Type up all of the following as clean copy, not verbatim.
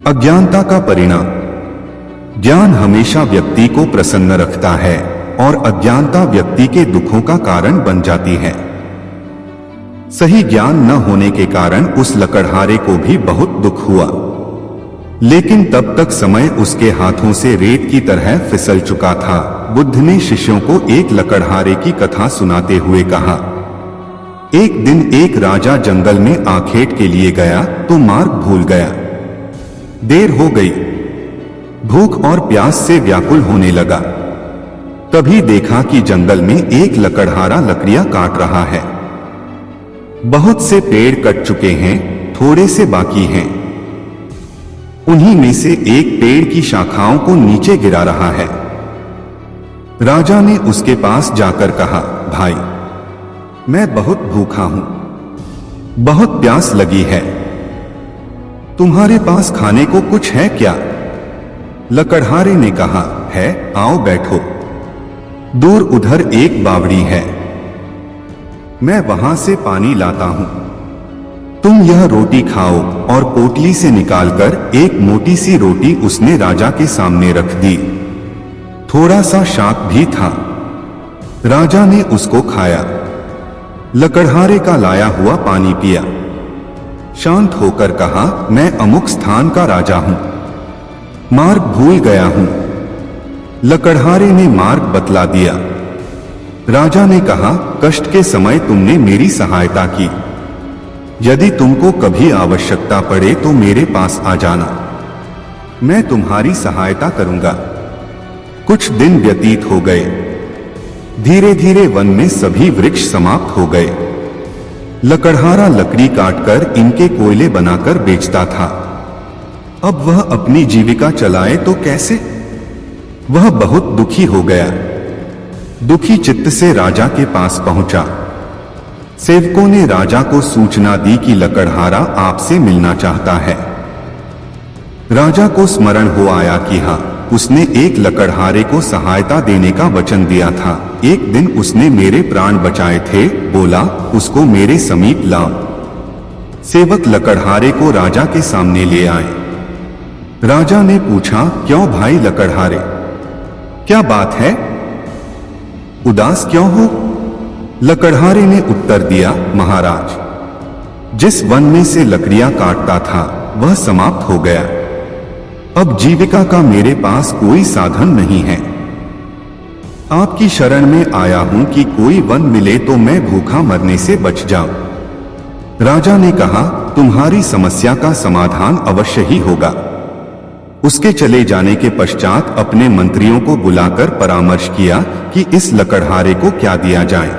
अज्ञानता का परिणाम। ज्ञान हमेशा व्यक्ति को प्रसन्न रखता है और अज्ञानता व्यक्ति के दुखों का कारण बन जाती है। सही ज्ञान न होने के कारण उस लकड़हारे को भी बहुत दुख हुआ, लेकिन तब तक समय उसके हाथों से रेत की तरह फिसल चुका था। बुद्ध ने शिष्यों को एक लकड़हारे की कथा सुनाते हुए कहा, एक दिन एक राजा जंगल में आखेट के लिए गया तो मार्ग भूल गया। देर हो गई, भूख और प्यास से व्याकुल होने लगा। तभी देखा कि जंगल में एक लकड़हारा लकड़ियां काट रहा है। बहुत से पेड़ कट चुके हैं, थोड़े से बाकी हैं। उन्हीं में से एक पेड़ की शाखाओं को नीचे गिरा रहा है। राजा ने उसके पास जाकर कहा, भाई, मैं बहुत भूखा हूं, बहुत प्यास लगी है, तुम्हारे पास खाने को कुछ है क्या? लकड़हारे ने कहा, है, आओ बैठो। दूर उधर एक बावड़ी है, मैं वहां से पानी लाता हूं। तुम यह रोटी खाओ। और पोटली से निकालकर एक मोटी सी रोटी उसने राजा के सामने रख दी। थोड़ा सा शाक भी था। राजा ने उसको खाया, लकड़हारे का लाया हुआ पानी पिया। शांत होकर कहा, मैं अमुक स्थान का राजा हूं, मार्ग भूल गया हूं। लकड़हारे ने मार्ग बतला दिया। राजा ने कहा, कष्ट के समय तुमने मेरी सहायता की, यदि तुमको कभी आवश्यकता पड़े तो मेरे पास आ जाना, मैं तुम्हारी सहायता करूंगा। कुछ दिन व्यतीत हो गए। धीरे धीरे वन में सभी वृक्ष समाप्त हो गए। लकड़हारा लकड़ी काटकर इनके कोयले बनाकर बेचता था। अब वह अपनी जीविका चलाए तो कैसे? वह बहुत दुखी हो गया। दुखी चित्त से राजा के पास पहुंचा। सेवकों ने राजा को सूचना दी कि लकड़हारा आपसे मिलना चाहता है। राजा को स्मरण हो आया कि हाँ, उसने एक लकड़हारे को सहायता देने का वचन दिया था। एक दिन उसने मेरे प्राण बचाए थे, बोला, उसको मेरे समीप लाओ। सेवक लकड़हारे को राजा के सामने ले आए। राजा ने पूछा, क्यों भाई लकड़हारे, क्या बात है? उदास क्यों हो? लकड़हारे ने उत्तर दिया, महाराज, जिस वन में से लकड़ियां काटता था वह समाप्त हो गया। अब जीविका का मेरे पास कोई साधन नहीं है। आपकी शरण में आया हूं कि कोई वन मिले तो मैं भूखा मरने से बच जाऊं। राजा ने कहा, तुम्हारी समस्या का समाधान अवश्य ही होगा। उसके चले जाने के पश्चात अपने मंत्रियों को बुलाकर परामर्श किया कि इस लकड़हारे को क्या दिया जाए।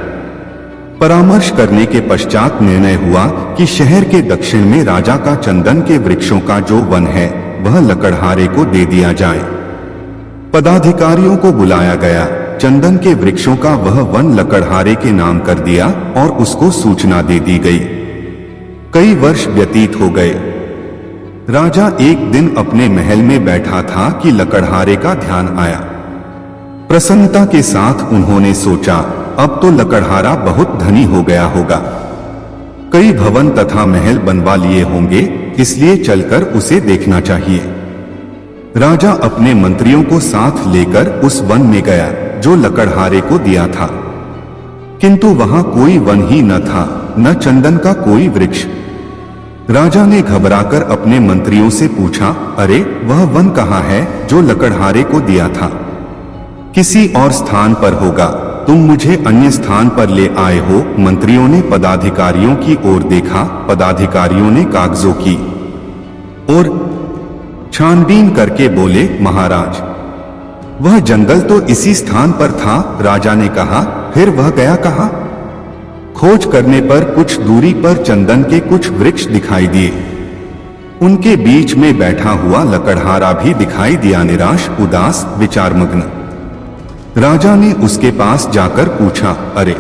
परामर्श करने के पश्चात निर्णय हुआ कि शहर के दक्षिण में राजा का चंदन के वृक्षों का जो वन है वह लकड़हारे को दे दिया जाए। पदाधिकारियों को बुलाया गया। चंदन के वृक्षों का वह वन लकड़हारे के नाम कर दिया और उसको सूचना दे दी गई। कई वर्ष व्यतीत हो गए। राजा एक दिन अपने महल में बैठा था कि लकड़हारे का ध्यान आया। प्रसन्नता के साथ उन्होंने सोचा, अब तो लकड़हारा बहुत धनी हो गया होगा, कई भवन तथा महल बनवा लिए होंगे, इसलिए चलकर उसे देखना चाहिए। राजा अपने मंत्रियों को साथ लेकर उस वन में गया जो लकड़हारे को दिया था, किंतु वहां कोई वन ही न था, न चंदन का कोई वृक्ष। राजा ने घबराकर अपने मंत्रियों से पूछा, अरे वह वन कहाँ है जो लकड़हारे को दिया था? किसी और स्थान पर होगा, तुम मुझे अन्य स्थान पर ले आए हो। मंत्रियों ने पदाधिकारियों की ओर देखा। पदाधिकारियों ने कागजों की और छानबीन करके बोले, महाराज, वह जंगल तो इसी स्थान पर था। राजा ने कहा, फिर वह गया कहाँ? खोज करने पर कुछ दूरी पर चंदन के कुछ वृक्ष दिखाई दिए। उनके बीच में बैठा हुआ लकड़हारा भी दिखाई दिया, निराश, उदास, विचारमग्न। राजा ने उसके पास जाकर पूछा, अरे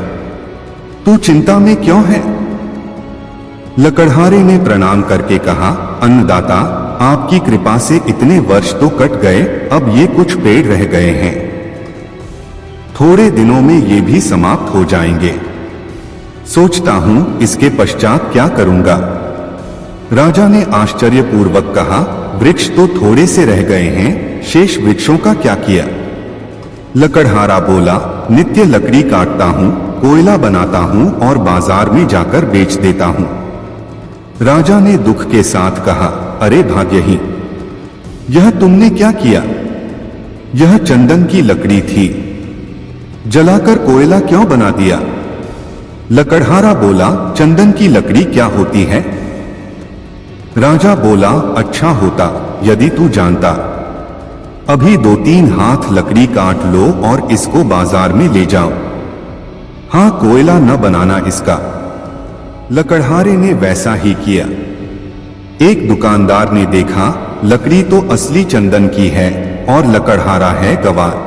तू चिंता में क्यों है? लकड़हारे ने प्रणाम करके कहा, अन्नदाता, आपकी कृपा से इतने वर्ष तो कट गए, अब ये कुछ पेड़ रह गए हैं, थोड़े दिनों में ये भी समाप्त हो जाएंगे। सोचता हूं इसके पश्चात क्या करूंगा। राजा ने आश्चर्यपूर्वक कहा, वृक्ष तो थोड़े से रह गए हैं, शेष वृक्षों का क्या किया? लकड़हारा बोला, नित्य लकड़ी काटता हूँ, कोयला बनाता हूँ और बाजार में जाकर बेच देता हूँ। राजा ने दुख के साथ कहा, अरे भाग्यहीन, यह तुमने क्या किया? यह चंदन की लकड़ी थी, जलाकर कोयला क्यों बना दिया? लकड़हारा बोला, चंदन की लकड़ी क्या होती है? राजा बोला, अच्छा होता यदि तू जानता। अभी 2-3 हाथ लकड़ी काट लो और इसको बाजार में ले जाओ। हाँ, कोयला न बनाना इसका। लकड़हारे ने वैसा ही किया। एक दुकानदार ने देखा, लकड़ी तो असली चंदन की है और लकड़हारा है गवार।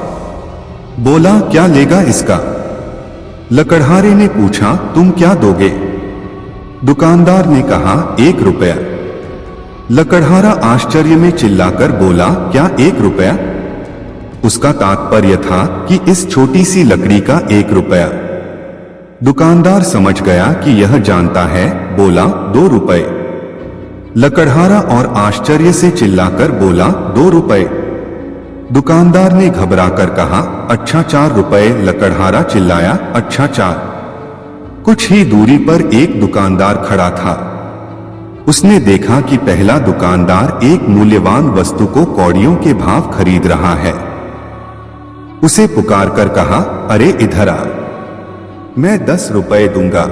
बोला, क्या लेगा इसका? लकड़हारे ने पूछा, तुम क्या दोगे? दुकानदार ने कहा, 1 रुपया। लकड़हारा आश्चर्य में चिल्लाकर बोला, क्या 1 रुपया? उसका तात्पर्य था कि इस छोटी सी लकड़ी का 1 रुपया। दुकानदार समझ गया कि यह जानता है, बोला, 2 रुपए। लकड़हारा और आश्चर्य से चिल्लाकर बोला, 2 रुपए। दुकानदार ने घबराकर कहा, अच्छा 4 रुपए। लकड़हारा चिल्लाया, अच्छा 4। कुछ ही दूरी पर एक दुकानदार खड़ा था। उसने देखा कि पहला दुकानदार एक मूल्यवान वस्तु को कौड़ियों के भाव खरीद रहा है। उसे पुकारकर कहा, अरे इधर आ, मैं 10 रुपए दूंगा।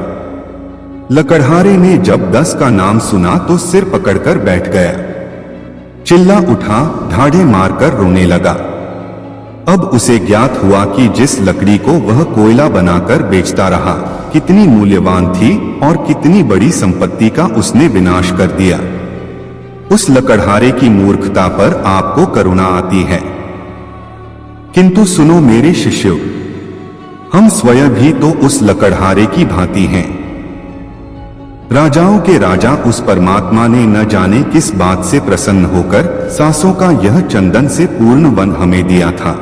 लकड़हारे ने जब 10 का नाम सुना तो सिर पकड़कर बैठ गया। चिल्ला उठा, ढाढ़े मारकर रोने लगा। अब उसे ज्ञात हुआ कि जिस लकड़ी को वह कोयला बनाकर बेचता रहा, कितनी मूल्यवान थी और कितनी बड़ी संपत्ति का उसने विनाश कर दिया। उस लकड़हारे की मूर्खता पर आपको करुणा आती है। किंतु सुनो मेरे शिष्यों, हम स्वयं भी तो उस लकड़हारे की भांति हैं। राजाओं के राजा उस परमात्मा ने न जाने किस बात से प्रसन्न होकर सांसों का यह चंदन से पूर्ण वन हमें दिया था।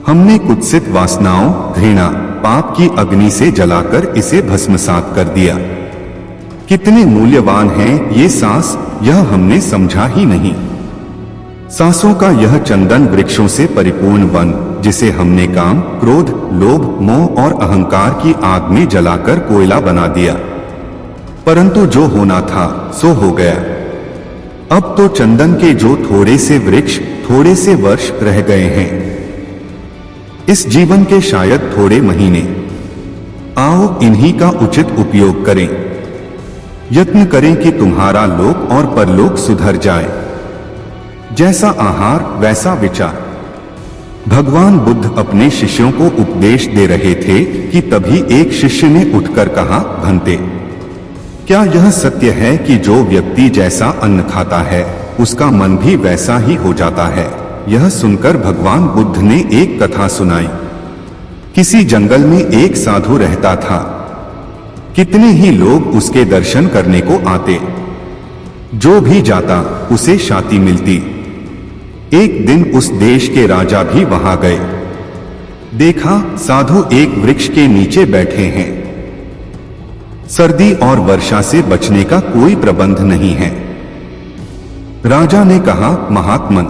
हमने कुत्सित वासनाओं, घृणा, पाप की अग्नि से जलाकर इसे भस्मसात कर दिया। कितने मूल्यवान हैं ये सांस, यह हमने समझा ही नहीं। सांसों का यह चंदन वृक्षों से परिपूर्ण वन, जिसे हमने काम, क्रोध, लोभ, मोह और अहंकार की आग में जलाकर कोयला बना दिया। परंतु जो होना था सो हो गया। अब तो चंदन के जो थोड़े से वृक्ष, थोड़े से वर्ष रह गए हैं, इस जीवन के शायद थोड़े महीने, आओ इन्हीं का उचित उपयोग करें। यत्न करें कि तुम्हारा लोक और परलोक सुधर जाए। जैसा आहार वैसा विचार। भगवान बुद्ध अपने शिष्यों को उपदेश दे रहे थे कि तभी एक शिष्य ने उठकर कहा, भंते, क्या यह सत्य है कि जो व्यक्ति जैसा अन्न खाता है उसका मन भी वैसा ही हो जाता है? यह सुनकर भगवान बुद्ध ने एक कथा सुनाई। किसी जंगल में एक साधु रहता था। कितने ही लोग उसके दर्शन करने को आते। जो भी जाता उसे शांति मिलती। एक दिन उस देश के राजा भी वहां गए। देखा, साधु एक वृक्ष के नीचे बैठे हैं। सर्दी और वर्षा से बचने का कोई प्रबंध नहीं है। राजा ने कहा, महात्मन,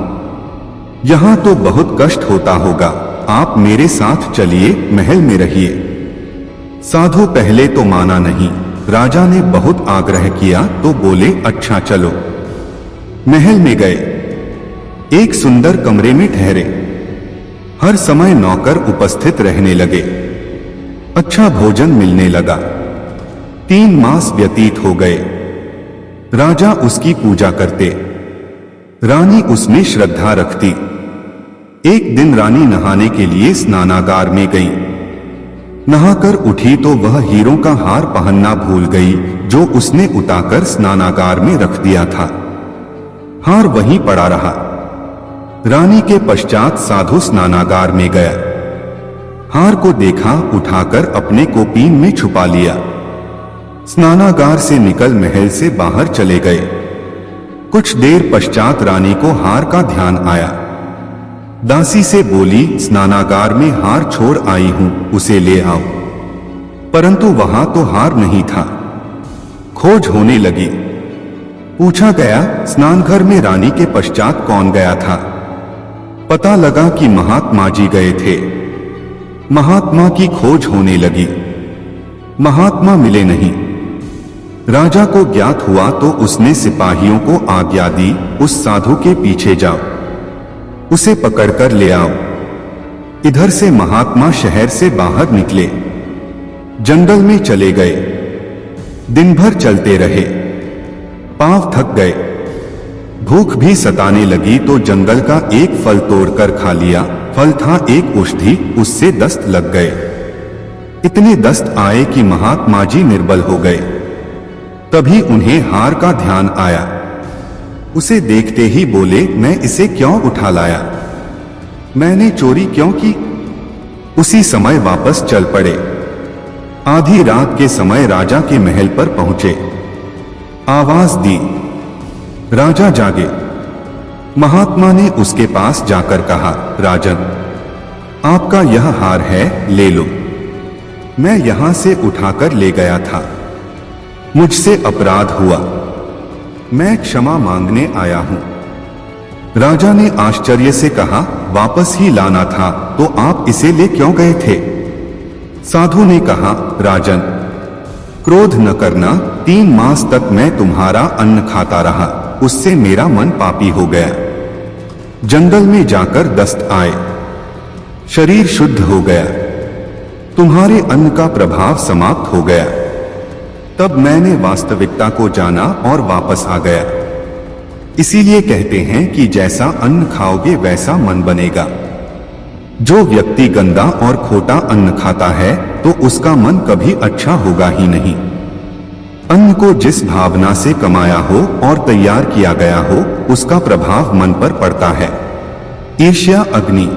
यहां तो बहुत कष्ट होता होगा, आप मेरे साथ चलिए, महल में रहिए। साधु पहले तो माना नहीं। राजा ने बहुत आग्रह किया तो बोले, अच्छा चलो। महल में गए। एक सुंदर कमरे में ठहरे। हर समय नौकर उपस्थित रहने लगे। अच्छा भोजन मिलने लगा। 3 मास व्यतीत हो गए। राजा उसकी पूजा करते, रानी उसमें श्रद्धा रखती। एक दिन रानी नहाने के लिए स्नानागार में गई। नहाकर उठी तो वह हीरों का हार पहनना भूल गई, जो उसने उताकर स्नानागार में रख दिया था। हार वहीं पड़ा रहा। रानी के पश्चात साधु स्नानागार में गया। हार को देखा, उठाकर अपने कोपीन में छुपा लिया। स्नानागार से निकल महल से बाहर चले गए। कुछ देर पश्चात रानी को हार का ध्यान आया। दासी से बोली, स्नानागार में हार छोड़ आई हूं, उसे ले आओ। परंतु वहां तो हार नहीं था। खोज होने लगी। पूछा गया, स्नानघर में रानी के पश्चात कौन गया था? पता लगा कि महात्मा जी गए थे। महात्मा की खोज होने लगी। महात्मा मिले नहीं। राजा को ज्ञात हुआ तो उसने सिपाहियों को आज्ञा दी, उस साधु के पीछे जाओ, उसे पकड़कर ले आओ। इधर से महात्मा शहर से बाहर निकले, जंगल में चले गए। दिन भर चलते रहे, पांव थक गए, भूख भी सताने लगी तो जंगल का एक फल तोड़कर खा लिया। फल था एक औषधि, उससे दस्त लग गए। इतने दस्त आए कि महात्मा जी निर्बल हो गए। तभी उन्हें हार का ध्यान आया। उसे देखते ही बोले, मैं इसे क्यों उठा लाया? मैंने चोरी क्यों की? उसी समय वापस चल पड़े। आधी रात के समय राजा के महल पर पहुंचे। आवाज दी, राजा जागे। महात्मा ने उसके पास जाकर कहा, राजन, आपका यह हार है, ले लो। मैं यहां से उठाकर ले गया था, मुझसे अपराध हुआ, मैं क्षमा मांगने आया हूं। राजा ने आश्चर्य से कहा, वापस ही लाना था तो आप इसे ले क्यों गए थे? साधु ने कहा, राजन, क्रोध न करना। 3 मास तक मैं तुम्हारा अन्न खाता रहा, उससे मेरा मन पापी हो गया। जंगल में जाकर दस्त आए, शरीर शुद्ध हो गया, तुम्हारे अन्न का प्रभाव समाप्त हो गया। तब मैंने वास्तविकता को जाना और वापस आ गया। इसीलिए कहते हैं कि जैसा अन्न खाओगे वैसा मन बनेगा। जो व्यक्ति गंदा और खोटा अन्न खाता है तो उसका मन कभी अच्छा होगा ही नहीं। अन्न को जिस भावना से कमाया हो और तैयार किया गया हो, उसका प्रभाव मन पर पड़ता है। ईर्ष्या अग्नि।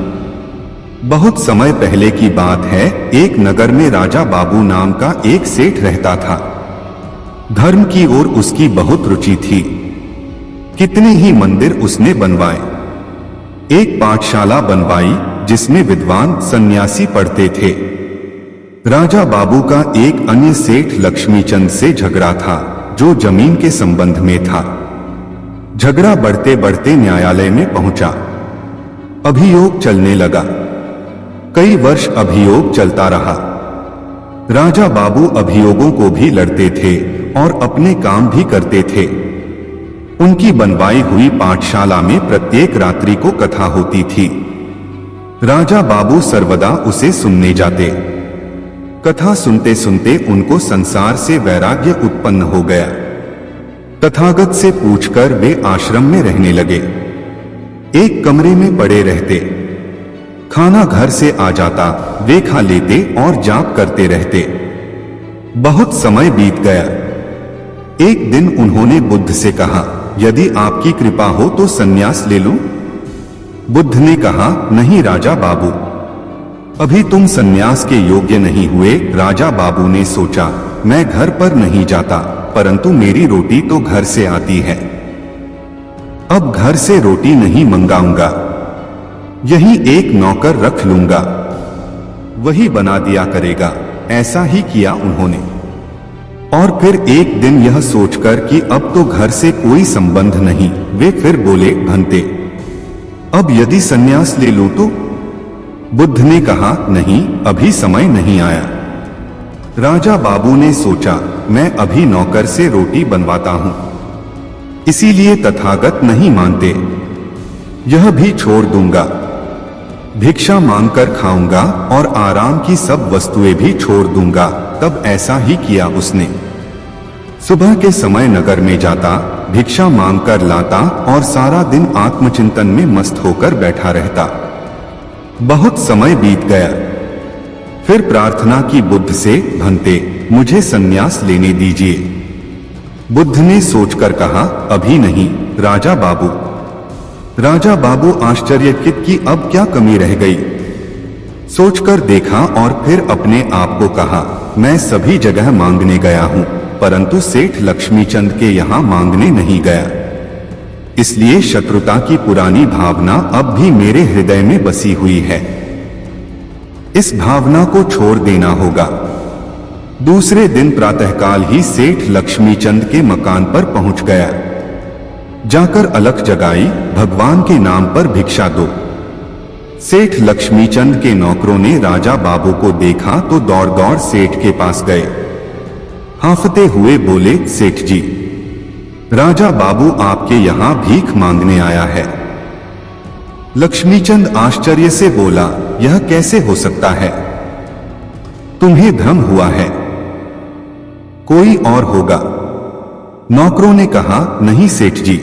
बहुत समय पहले की बात है, एक नगर में राजा बाबू नाम का एक सेठ रहता था। धर्म की ओर उसकी बहुत रुचि थी। कितने ही मंदिर उसने बनवाए। एक पाठशाला बनवाई जिसमें विद्वान सन्यासी पढ़ते थे। राजा बाबू का एक अन्य सेठ लक्ष्मीचंद से झगड़ा था, जो जमीन के संबंध में था। झगड़ा बढ़ते बढ़ते न्यायालय में पहुंचा। अभियोग चलने लगा। कई वर्ष अभियोग चलता रहा। राजा बाबू अभियोगों को भी लड़ते थे और अपने काम भी करते थे। उनकी बनवाई हुई पाठशाला में प्रत्येक रात्रि को कथा होती थी। राजा बाबू सर्वदा उसे सुनने जाते। कथा सुनते सुनते उनको संसार से वैराग्य उत्पन्न हो गया। तथागत से पूछकर वे आश्रम में रहने लगे। एक कमरे में पड़े रहते। खाना घर से आ जाता, वे खा लेते और जाप करते रहते। बहुत समय बीत गया। एक दिन उन्होंने बुद्ध से कहा, यदि आपकी कृपा हो तो संन्यास ले लूं? बुद्ध ने कहा, नहीं राजा बाबू, अभी तुम संन्यास के योग्य नहीं हुए। राजा बाबू ने सोचा, मैं घर पर नहीं जाता, परंतु मेरी रोटी तो घर से आती है। अब घर से रोटी नहीं मंगाऊंगा, यही एक नौकर रख लूंगा, वही बना दिया करेगा। ऐसा ही किया उन्होंने। और फिर एक दिन यह सोचकर कि अब तो घर से कोई संबंध नहीं, वे फिर बोले, भंते, अब यदि संन्यास ले लूं तो? बुद्ध ने कहा, नहीं, अभी समय नहीं आया। राजा बाबू ने सोचा, मैं अभी नौकर से रोटी बनवाता हूं, इसीलिए तथागत नहीं मानते। यह भी छोड़ दूंगा, भिक्षा मांगकर खाऊंगा और आराम की सब वस्तुएं भी छोड़ दूंगा। तब ऐसा ही किया उसने। सुबह के समय नगर में जाता, भिक्षा मांगकर लाता और सारा दिन आत्मचिंतन में मस्त होकर बैठा रहता। बहुत समय बीत गया। फिर प्रार्थना की बुद्ध से, भंते, मुझे संन्यास लेने दीजिए। बुद्ध ने सोचकर कहा, अभी नहीं राजा बाबू। राजा बाबू आश्चर्यचकित कि अब क्या कमी रह गई। सोचकर देखा और फिर अपने आप को कहा, मैं सभी जगह मांगने गया हूं, परंतु सेठ लक्ष्मीचंद के यहां मांगने नहीं गया। इसलिए शत्रुता की पुरानी भावना अब भी मेरे हृदय में बसी हुई है। इस भावना को छोड़ देना होगा। दूसरे दिन प्रातःकाल ही सेठ लक्ष्मीचंद के मकान पर पहुंच गया। जाकर अलख जगाई, भगवान के नाम पर भिक्षा दो। सेठ लक्ष्मीचंद के नौकरों ने राजा बाबू को देखा तो दौड़ दौड़ सेठ के पास गए। हांफते हुए बोले, सेठ जी, राजा बाबू आपके यहां भीख मांगने आया है। लक्ष्मीचंद आश्चर्य से बोला, यह कैसे हो सकता है? तुम्हें भ्रम हुआ है, कोई और होगा। नौकरों ने कहा, नहीं सेठ जी,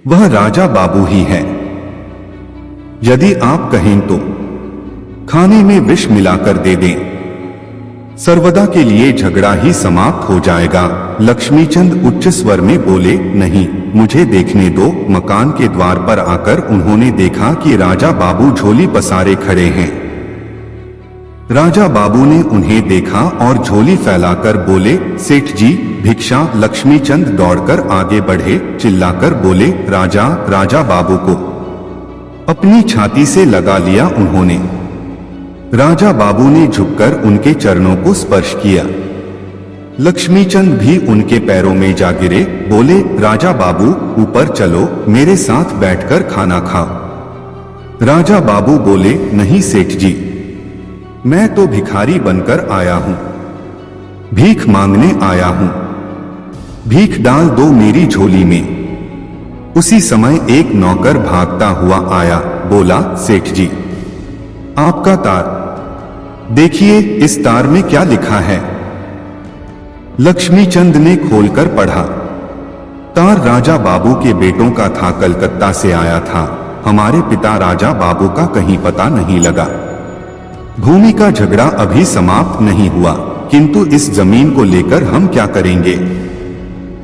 वह राजा बाबू ही है। यदि आप कहें तो खाने में विष मिलाकर दे दें, सर्वदा के लिए झगड़ा ही समाप्त हो जाएगा। लक्ष्मीचंद उच्च स्वर में बोले, नहीं, मुझे देखने दो। मकान के द्वार पर आकर उन्होंने देखा कि राजा बाबू झोली पसारे खड़े हैं। राजा बाबू ने उन्हें देखा और झोली फैलाकर बोले, सेठ जी, भिक्षा। लक्ष्मीचंद दौड़कर आगे बढ़े, चिल्लाकर बोले, राजा। राजा बाबू को अपनी छाती से लगा लिया उन्होंने। राजा बाबू ने झुककर उनके चरणों को स्पर्श किया। लक्ष्मीचंद भी उनके पैरों में जा गिरे, बोले, राजा बाबू, ऊपर चलो, मेरे साथ बैठकर खाना खाओ। राजा बाबू बोले, नहीं सेठ जी, मैं तो भिखारी बनकर आया हूं, भीख मांगने आया हूं, भीख डाल दो मेरी झोली में। उसी समय एक नौकर भागता हुआ आया, बोला, सेठ जी, आपका तार देखिए, इस तार में क्या लिखा है? लक्ष्मीचंद ने खोलकर पढ़ा। तार राजा बाबू के बेटों का था, कलकत्ता से आया था। हमारे पिता राजा बाबू का कहीं पता नहीं लगा। भूमि का झगड़ा अभी समाप्त नहीं हुआ, किंतु इस जमीन को लेकर हम क्या करेंगे?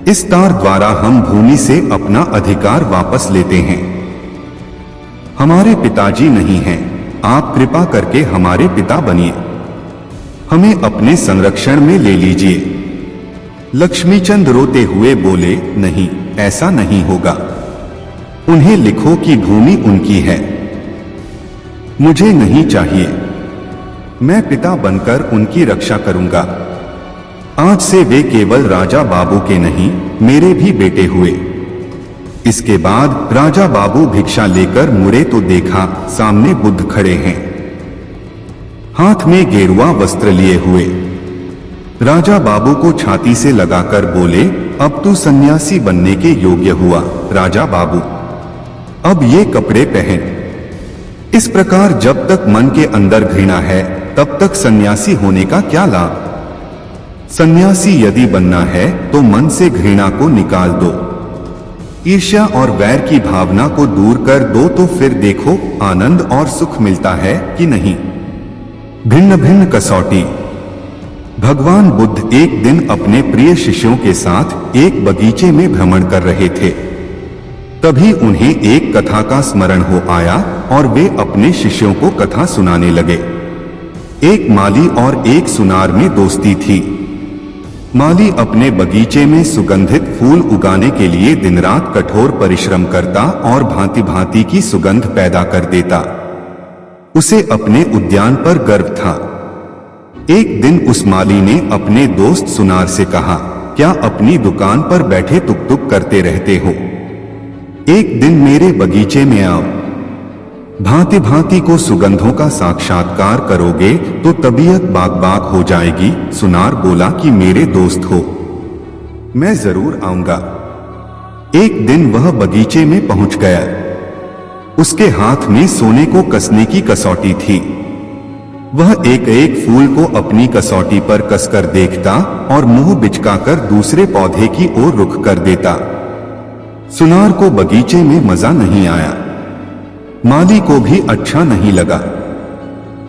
इस तार द्वारा हम भूमि से अपना अधिकार वापस लेते हैं। हमारे पिताजी नहीं हैं, आप कृपा करके हमारे पिता बनिए, हमें अपने संरक्षण में ले लीजिए। लक्ष्मीचंद रोते हुए बोले, नहीं, ऐसा नहीं होगा। उन्हें लिखो कि भूमि उनकी है, मुझे नहीं चाहिए। मैं पिता बनकर उनकी रक्षा करूंगा। आज से वे केवल राजा बाबू के नहीं, मेरे भी बेटे हुए। इसके बाद राजा बाबू भिक्षा लेकर मुड़े तो देखा सामने बुद्ध खड़े हैं, हाथ में गेरुआ वस्त्र लिए हुए। राजा बाबू को छाती से लगाकर बोले, अब तू सन्यासी बनने के योग्य हुआ। राजा बाबू, अब ये कपड़े पहन। इस प्रकार जब तक मन के अंदर घृणा है, तब तक सन्यासी होने का क्या लाभ? सन्यासी यदि बनना है तो मन से घृणा को निकाल दो, ईर्ष्या और वैर की भावना को दूर कर दो, तो फिर देखो आनंद और सुख मिलता है कि नहीं। भिन्न भिन्न कसौटी। भगवान बुद्ध एक दिन अपने प्रिय शिष्यों के साथ एक बगीचे में भ्रमण कर रहे थे। तभी उन्हें एक कथा का स्मरण हो आया और वे अपने शिष्यों को कथा सुनाने लगे। एक माली और एक सुनार में दोस्ती थी। माली अपने बगीचे में सुगंधित फूल उगाने के लिए दिन रात कठोर परिश्रम करता और भांति भांति की सुगंध पैदा कर देता। उसे अपने उद्यान पर गर्व था। एक दिन उस माली ने अपने दोस्त सुनार से कहा, क्या अपनी दुकान पर बैठे तुक तुक करते रहते हो? एक दिन मेरे बगीचे में आओ, भांति भांति को सुगंधों का साक्षात्कार करोगे तो तबीयत बाग बाग हो जाएगी। सुनार बोला कि मेरे दोस्त हो, मैं जरूर आऊंगा। एक दिन वह बगीचे में पहुंच गया। उसके हाथ में सोने को कसने की कसौटी थी। वह एक एक फूल को अपनी कसौटी पर कसकर देखता और मुंह बिचकाकर दूसरे पौधे की ओर रुख कर देता। सुनार को बगीचे में मजा नहीं आया। माली को भी अच्छा नहीं लगा।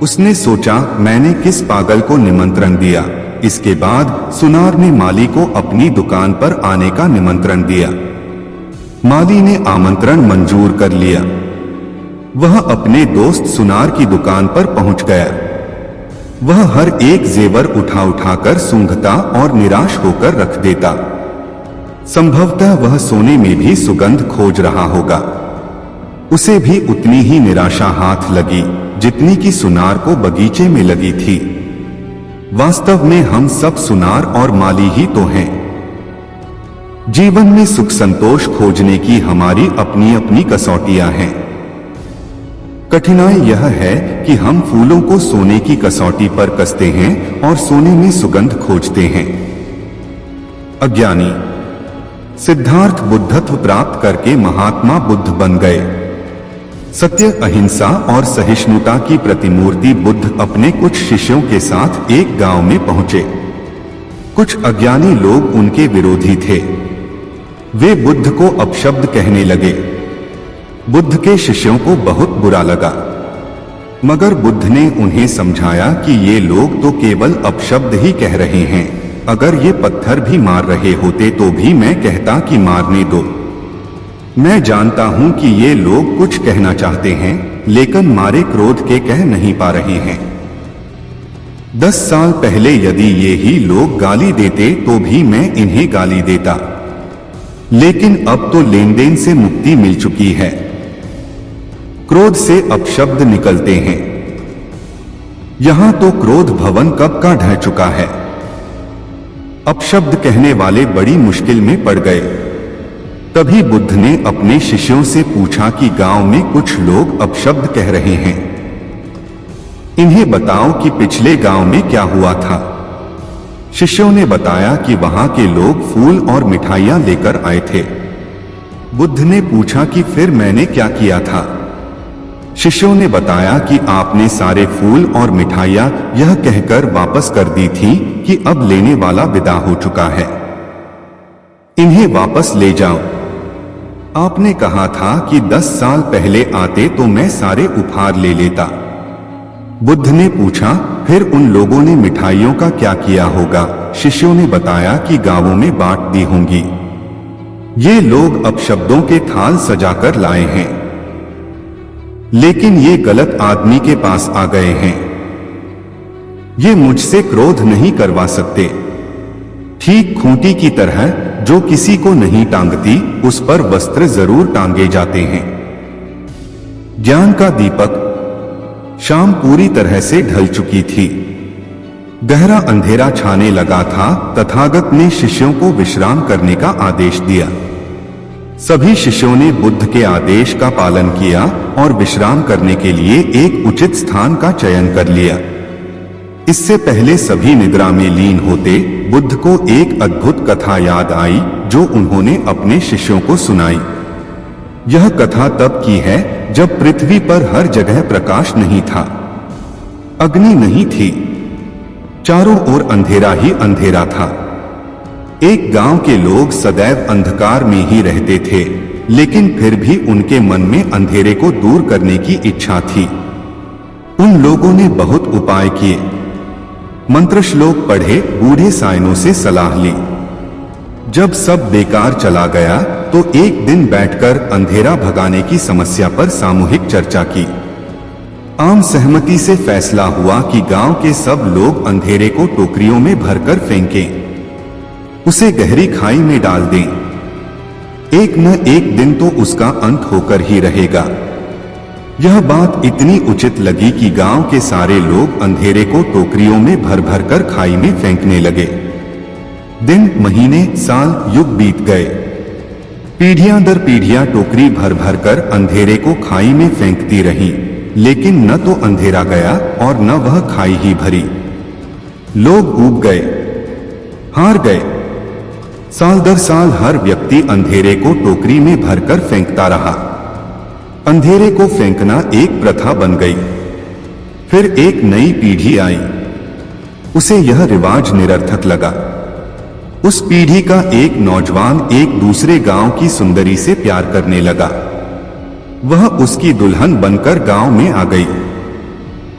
उसने सोचा, मैंने किस पागल को निमंत्रण दिया। इसके बाद सुनार ने माली को अपनी दुकान पर आने का निमंत्रण दिया। माली ने आमंत्रण मंजूर कर लिया। वह अपने दोस्त सुनार की दुकान पर पहुंच गया। वह हर एक जेवर उठा उठाकर सूंघता और निराश होकर रख देता। संभवतः वह सोने में भी सुगंध खोज रहा होगा। उसे भी उतनी ही निराशा हाथ लगी जितनी कि सुनार को बगीचे में लगी थी। वास्तव में हम सब सुनार और माली ही तो हैं। जीवन में सुख संतोष खोजने की हमारी अपनी अपनी कसौटियां हैं। कठिनाई यह है कि हम फूलों को सोने की कसौटी पर कसते हैं और सोने में सुगंध खोजते हैं। अज्ञानी सिद्धार्थ बुद्धत्व प्राप्त करके महात्मा बुद्ध बन गए। सत्य, अहिंसा और सहिष्णुता की प्रतिमूर्ति बुद्ध अपने कुछ शिष्यों के साथ एक गांव में पहुंचे। कुछ अज्ञानी लोग उनके विरोधी थे। वे बुद्ध को अपशब्द कहने लगे। बुद्ध के शिष्यों को बहुत बुरा लगा, मगर बुद्ध ने उन्हें समझाया कि ये लोग तो केवल अपशब्द ही कह रहे हैं। अगर ये पत्थर भी मार रहे होते तो भी मैं कहता कि मारने दो। मैं जानता हूं कि ये लोग कुछ कहना चाहते हैं, लेकिन मारे क्रोध के कह नहीं पा रहे हैं। 10 साल पहले यदि ये ही लोग गाली देते तो भी मैं इन्हें गाली देता, लेकिन अब तो लेन देन से मुक्ति मिल चुकी है। क्रोध से अपशब्द निकलते हैं। यहां तो क्रोध भवन कब का ढह चुका है। अपशब्द कहने वाले बड़ी मुश्किल में पड़ गए। तभी बुद्ध ने अपने शिष्यों से पूछा कि गांव में कुछ लोग अपशब्द कह रहे हैं, इन्हें बताओ कि पिछले गांव में क्या हुआ था। शिष्यों ने बताया कि वहां के लोग फूल और मिठाइयां लेकर आए थे। बुद्ध ने पूछा कि फिर मैंने क्या किया था। शिष्यों ने बताया कि आपने सारे फूल और मिठाइयां यह कहकर वापस कर दी थी कि अब लेने वाला विदा हो चुका है, इन्हें वापस ले जाओ। आपने कहा था कि 10 साल पहले आते तो मैं सारे उपहार ले लेता। बुद्ध ने पूछा, फिर उन लोगों ने मिठाइयों का क्या किया होगा। शिष्यों ने बताया कि गांवों में बांट दी होंगी। ये लोग अपशब्दों के थाल सजाकर लाए हैं, लेकिन ये गलत आदमी के पास आ गए हैं। ये मुझसे क्रोध नहीं करवा सकते। ठीक खूंटी की तरह जो किसी को नहीं टांगती, उस पर वस्त्र जरूर टांगे जाते हैं। ज्ञान का दीपक। शाम पूरी तरह से ढल चुकी थी। गहरा अंधेरा छाने लगा था। तथागत ने शिष्यों को विश्राम करने का आदेश दिया। सभी शिष्यों ने बुद्ध के आदेश का पालन किया और विश्राम करने के लिए एक उचित स्थान का चयन कर लिया। इससे पहले सभी निद्रा में लीन होते, बुद्ध को एक अद्भुत कथा याद आई जो उन्होंने अपने शिष्यों को सुनाई। यह कथा तब की है जब पृथ्वी पर हर जगह प्रकाश नहीं था, अग्नि नहीं थी, चारों ओर अंधेरा ही अंधेरा था। एक गांव के लोग सदैव अंधकार में ही रहते थे, लेकिन फिर भी उनके मन में अंधेरे को दूर करने की इच्छा थी। उन लोगों ने बहुत उपाय किए, मंत्र श्लोक पढ़े, बूढ़े साइनों से सलाह ली। जब सब बेकार चला गया तो एक दिन बैठकर अंधेरा भगाने की समस्या पर सामूहिक चर्चा की। आम सहमति से फैसला हुआ कि गांव के सब लोग अंधेरे को टोकरियों में भरकर फेंकें, उसे गहरी खाई में डाल दें। एक न एक दिन तो उसका अंत होकर ही रहेगा। यह बात इतनी उचित लगी कि गांव के सारे लोग अंधेरे को टोकरियों में भर भर कर खाई में फेंकने लगे। दिन, महीने, साल, युग बीत गए। पीढ़ियां दर पीढ़ियां टोकरी भर भर कर अंधेरे को खाई में फेंकती रहीं, लेकिन न तो अंधेरा गया और न वह खाई ही भरी। लोग ऊब गए, हार गए। साल दर साल हर व्यक्ति अंधेरे को टोकरी में भरकर फेंकता रहा। अंधेरे को फेंकना एक प्रथा बन गई। फिर एक नई पीढ़ी आई, उसे यह रिवाज निरर्थक लगा। उस पीढ़ी का एक नौजवान एक दूसरे गांव की सुंदरी से प्यार करने लगा। वह उसकी दुल्हन बनकर गांव में आ गई।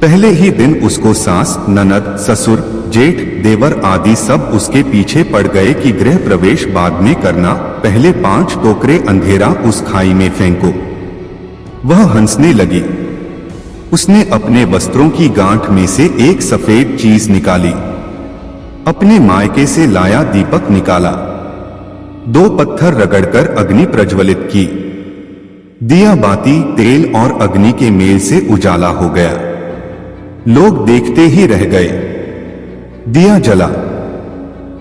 पहले ही दिन उसको सास, ननद, ससुर, जेठ, देवर आदि सब उसके पीछे पड़ गए कि गृह प्रवेश बाद में करना, पहले 5 टोकरे अंधेरा उस खाई में फेंको। वह हंसने लगी। उसने अपने वस्त्रों की गांठ में से एक सफेद चीज निकाली, अपने मायके से लाया दीपक निकाला, 2 पत्थर रगड़कर अग्नि प्रज्वलित की। दिया बाती, तेल और अग्नि के मेल से उजाला हो गया। लोग देखते ही रह गए। दिया जला,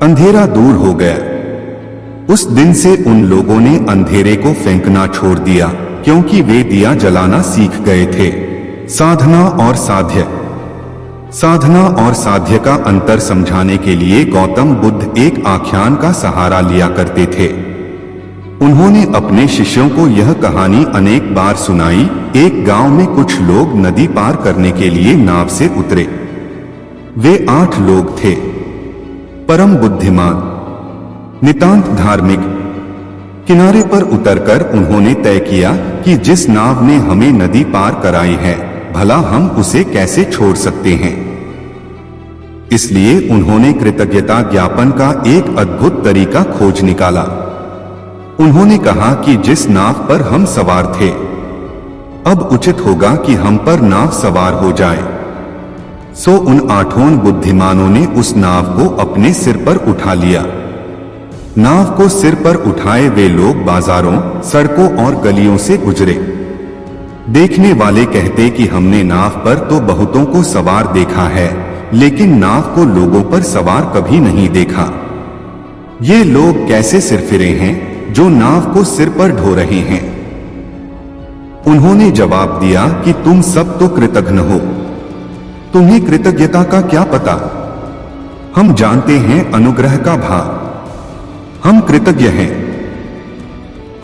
अंधेरा दूर हो गया। उस दिन से उन लोगों ने अंधेरे को फेंकना छोड़ दिया, क्योंकि वे दिया जलाना सीख गए थे। साधना और साध्य। साधना और साध्य का अंतर समझाने के लिए गौतम बुद्ध एक आख्यान का सहारा लिया करते थे। उन्होंने अपने शिष्यों को यह कहानी अनेक बार सुनाई। एक गांव में कुछ लोग नदी पार करने के लिए नाव से उतरे। वे 8 लोग थे। परम बुद्धिमान, नितांत धार्मिक। किनारे पर उतरकर उन्होंने तय किया कि जिस नाव ने हमें नदी पार कराई है, भला हम उसे कैसे छोड़ सकते हैं। इसलिए उन्होंने कृतज्ञता ज्ञापन का एक अद्भुत तरीका खोज निकाला। उन्होंने कहा कि जिस नाव पर हम सवार थे, अब उचित होगा कि हम पर नाव सवार हो जाए। सो उन 8 बुद्धिमानों ने उस नाव को अपने सिर पर उठा लिया। नाव को सिर पर उठाए वे लोग बाजारों, सड़कों और गलियों से गुजरे। देखने वाले कहते कि हमने नाव पर तो बहुतों को सवार देखा है, लेकिन नाव को लोगों पर सवार कभी नहीं देखा। ये लोग कैसे सिरफिरे हैं जो नाव को सिर पर ढो रहे हैं। उन्होंने जवाब दिया कि तुम सब तो कृतघ्न हो, तुम्हें कृतज्ञता का क्या पता। हम जानते हैं अनुग्रह का भाव, हम कृतज्ञ हैं,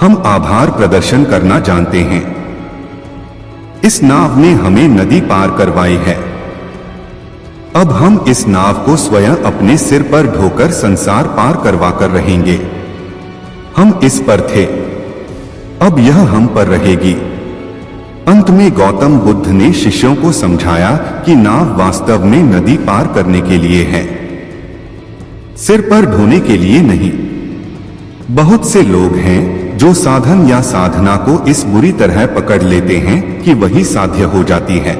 हम आभार प्रदर्शन करना जानते हैं। इस नाव ने हमें नदी पार करवाई है। अब हम इस नाव को स्वयं अपने सिर पर ढोकर संसार पार करवा कर रहेंगे। हम इस पर थे, अब यह हम पर रहेगी। अंत में गौतम बुद्ध ने शिष्यों को समझाया कि नाव वास्तव में नदी पार करने के लिए है, सिर पर ढोने के लिए नहीं। बहुत से लोग हैं जो साधन या साधना को इस बुरी तरह पकड़ लेते हैं कि वही साध्य हो जाती है।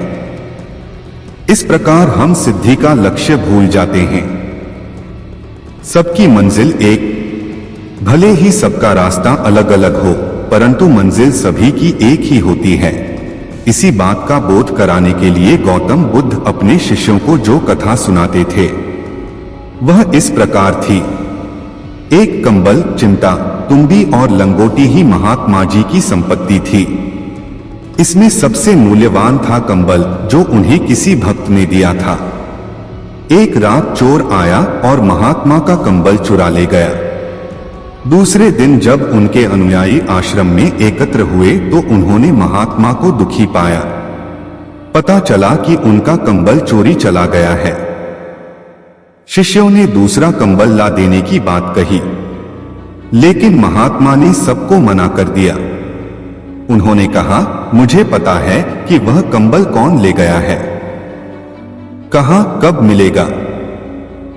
इस प्रकार हम सिद्धि का लक्ष्य भूल जाते हैं। सबकी मंजिल एक, भले ही सबका रास्ता अलग अलग हो, परंतु मंजिल सभी की एक ही होती है। इसी बात का बोध कराने के लिए गौतम बुद्ध अपने शिष्यों को जो कथा सुनाते थे, वह इस प्रकार थी। एक कंबल, चिमटा, तुम्बी और लंगोटी ही महात्मा जी की संपत्ति थी। इसमें सबसे मूल्यवान था कंबल, जो उन्हें किसी भक्त ने दिया था। एक रात चोर आया और महात्मा का कंबल चुरा ले गया। दूसरे दिन जब उनके अनुयायी आश्रम में एकत्र हुए तो उन्होंने महात्मा को दुखी पाया। पता चला कि उनका कंबल चोरी चला गया है। शिष्यों ने दूसरा कंबल ला देने की बात कही, लेकिन महात्मा ने सबको मना कर दिया। उन्होंने कहा, मुझे पता है कि वह कंबल कौन ले गया है। कहा, कब मिलेगा।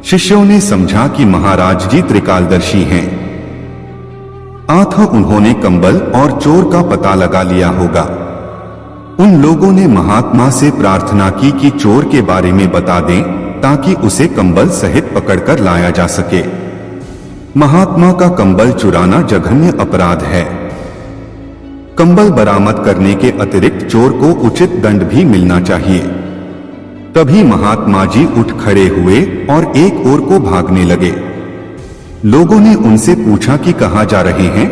शिष्यों ने समझा कि महाराज जी त्रिकालदर्शी हैं। उन्होंने कंबल और चोर का पता लगा लिया होगा। उन लोगों ने महात्मा से प्रार्थना की कि चोर के बारे में बता दें, ताकि उसे कंबल सहित पकड़कर लाया जा सके। महात्मा का कंबल चुराना जघन्य अपराध है। कंबल बरामद करने के अतिरिक्त चोर को उचित दंड भी मिलना चाहिए। तभी महात्मा जी उठ खड़े हुए और एक ओर को भागने लगे। लोगों ने उनसे पूछा कि कहां जा रहे हैं।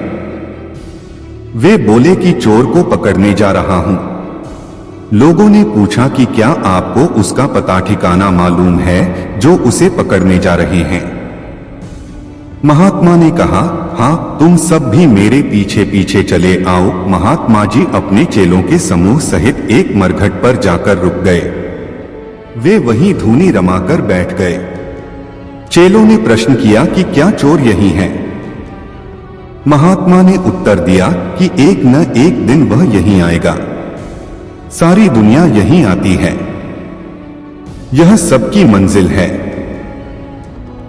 वे बोले कि चोर को पकड़ने जा रहा हूं। लोगों ने पूछा कि क्या आपको उसका पता ठिकाना मालूम है जो उसे पकड़ने जा रहे हैं। महात्मा ने कहा, हाँ, तुम सब भी मेरे पीछे पीछे चले आओ। महात्मा जी अपने चेलों के समूह सहित एक मरघट पर जाकर रुक गए। वे वहीं धूनी रमाकर बैठ गए। चेलों ने प्रश्न किया कि क्या चोर यही है। महात्मा ने उत्तर दिया कि एक न एक दिन वह यहीं आएगा। सारी दुनिया यहीं आती है। यह सबकी मंजिल है।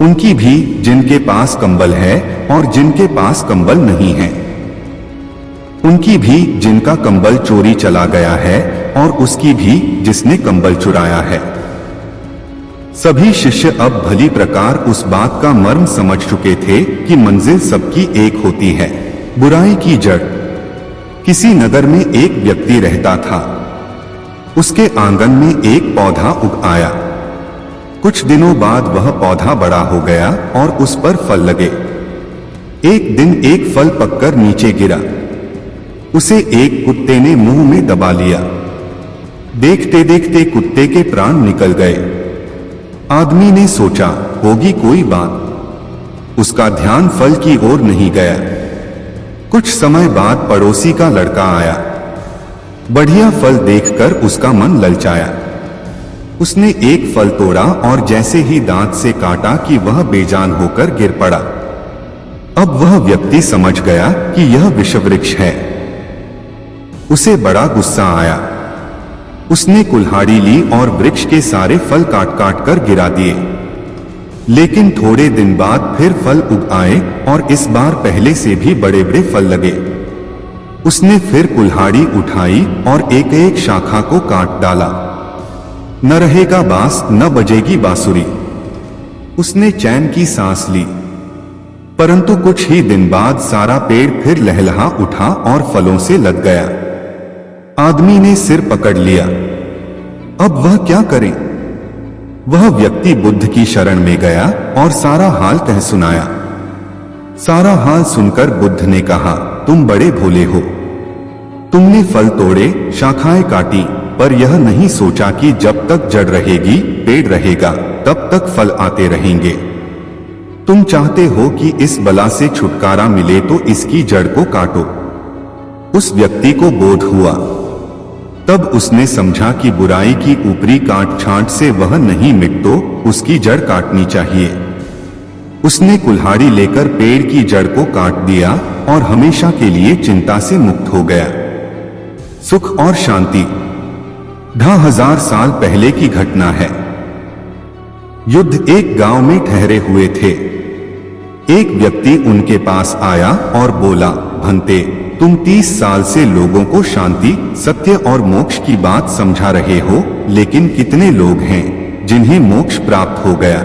उनकी भी जिनके पास कंबल है और जिनके पास कंबल नहीं है। उनकी भी जिनका कंबल चोरी चला गया है और उसकी भी जिसने कंबल चुराया है। सभी शिष्य अब भली प्रकार उस बात का मर्म समझ चुके थे कि मंजिल सबकी एक होती है। बुराई की जड़। किसी नगर में एक व्यक्ति रहता था। उसके आंगन में एक पौधा उग आया। कुछ दिनों बाद वह पौधा बड़ा हो गया और उस पर फल लगे। एक दिन एक फल पककर नीचे गिरा। उसे एक कुत्ते ने मुंह में दबा लिया। देखते देखते कुत्ते के प्राण निकल गए। आदमी ने सोचा होगी कोई बात। उसका ध्यान फल की ओर नहीं गया। कुछ समय बाद पड़ोसी का लड़का आया। बढ़िया फल देखकर उसका मन ललचाया। उसने एक फल तोड़ा और जैसे ही दांत से काटा कि वह बेजान होकर गिर पड़ा। अब वह व्यक्ति समझ गया कि यह विषवृक्ष है। उसे बड़ा गुस्सा आया। उसने कुल्हाड़ी ली और वृक्ष के सारे फल काट काट कर गिरा दिए। लेकिन थोड़े दिन बाद फिर फल उग आए और इस बार पहले से भी बड़े बड़े फल लगे। उसने फिर कुल्हाड़ी उठाई और एक एक शाखा को काट डाला। न रहेगा बांस न बजेगी बांसुरी। उसने चैन की सांस ली। परंतु कुछ ही दिन बाद सारा पेड़ फिर लहलहा उठा और फलों से लद गया। आदमी ने सिर पकड़ लिया। अब वह क्या करे? वह व्यक्ति बुद्ध की शरण में गया और सारा हाल कह सुनाया। सारा हाल सुनकर बुद्ध ने कहा, तुम बड़े भोले हो। तुमने फल तोड़े, शाखाएं काटी, पर यह नहीं सोचा कि जब तक जड़ रहेगी, पेड़ रहेगा, तब तक फल आते रहेंगे। तुम चाहते हो कि इस बला से छुटकारा मिले तो इसकी जड़ को काटो। उस व्यक्ति को बोध हुआ। तब उसने समझा कि बुराई की ऊपरी काट छांट से वह नहीं मिट तो उसकी जड़ काटनी चाहिए। उसने कुल्हाड़ी लेकर पेड़ की जड़ को काट दिया और हमेशा के लिए चिंता से मुक्त हो गया। सुख और शांति। 1000 साल पहले की घटना है। युद्ध एक गांव में ठहरे हुए थे। एक व्यक्ति उनके पास आया और बोला, भंते, तुम 30 साल से लोगों को शांति, सत्य और मोक्ष की बात समझा रहे हो, लेकिन कितने लोग हैं जिन्हें मोक्ष प्राप्त हो गया?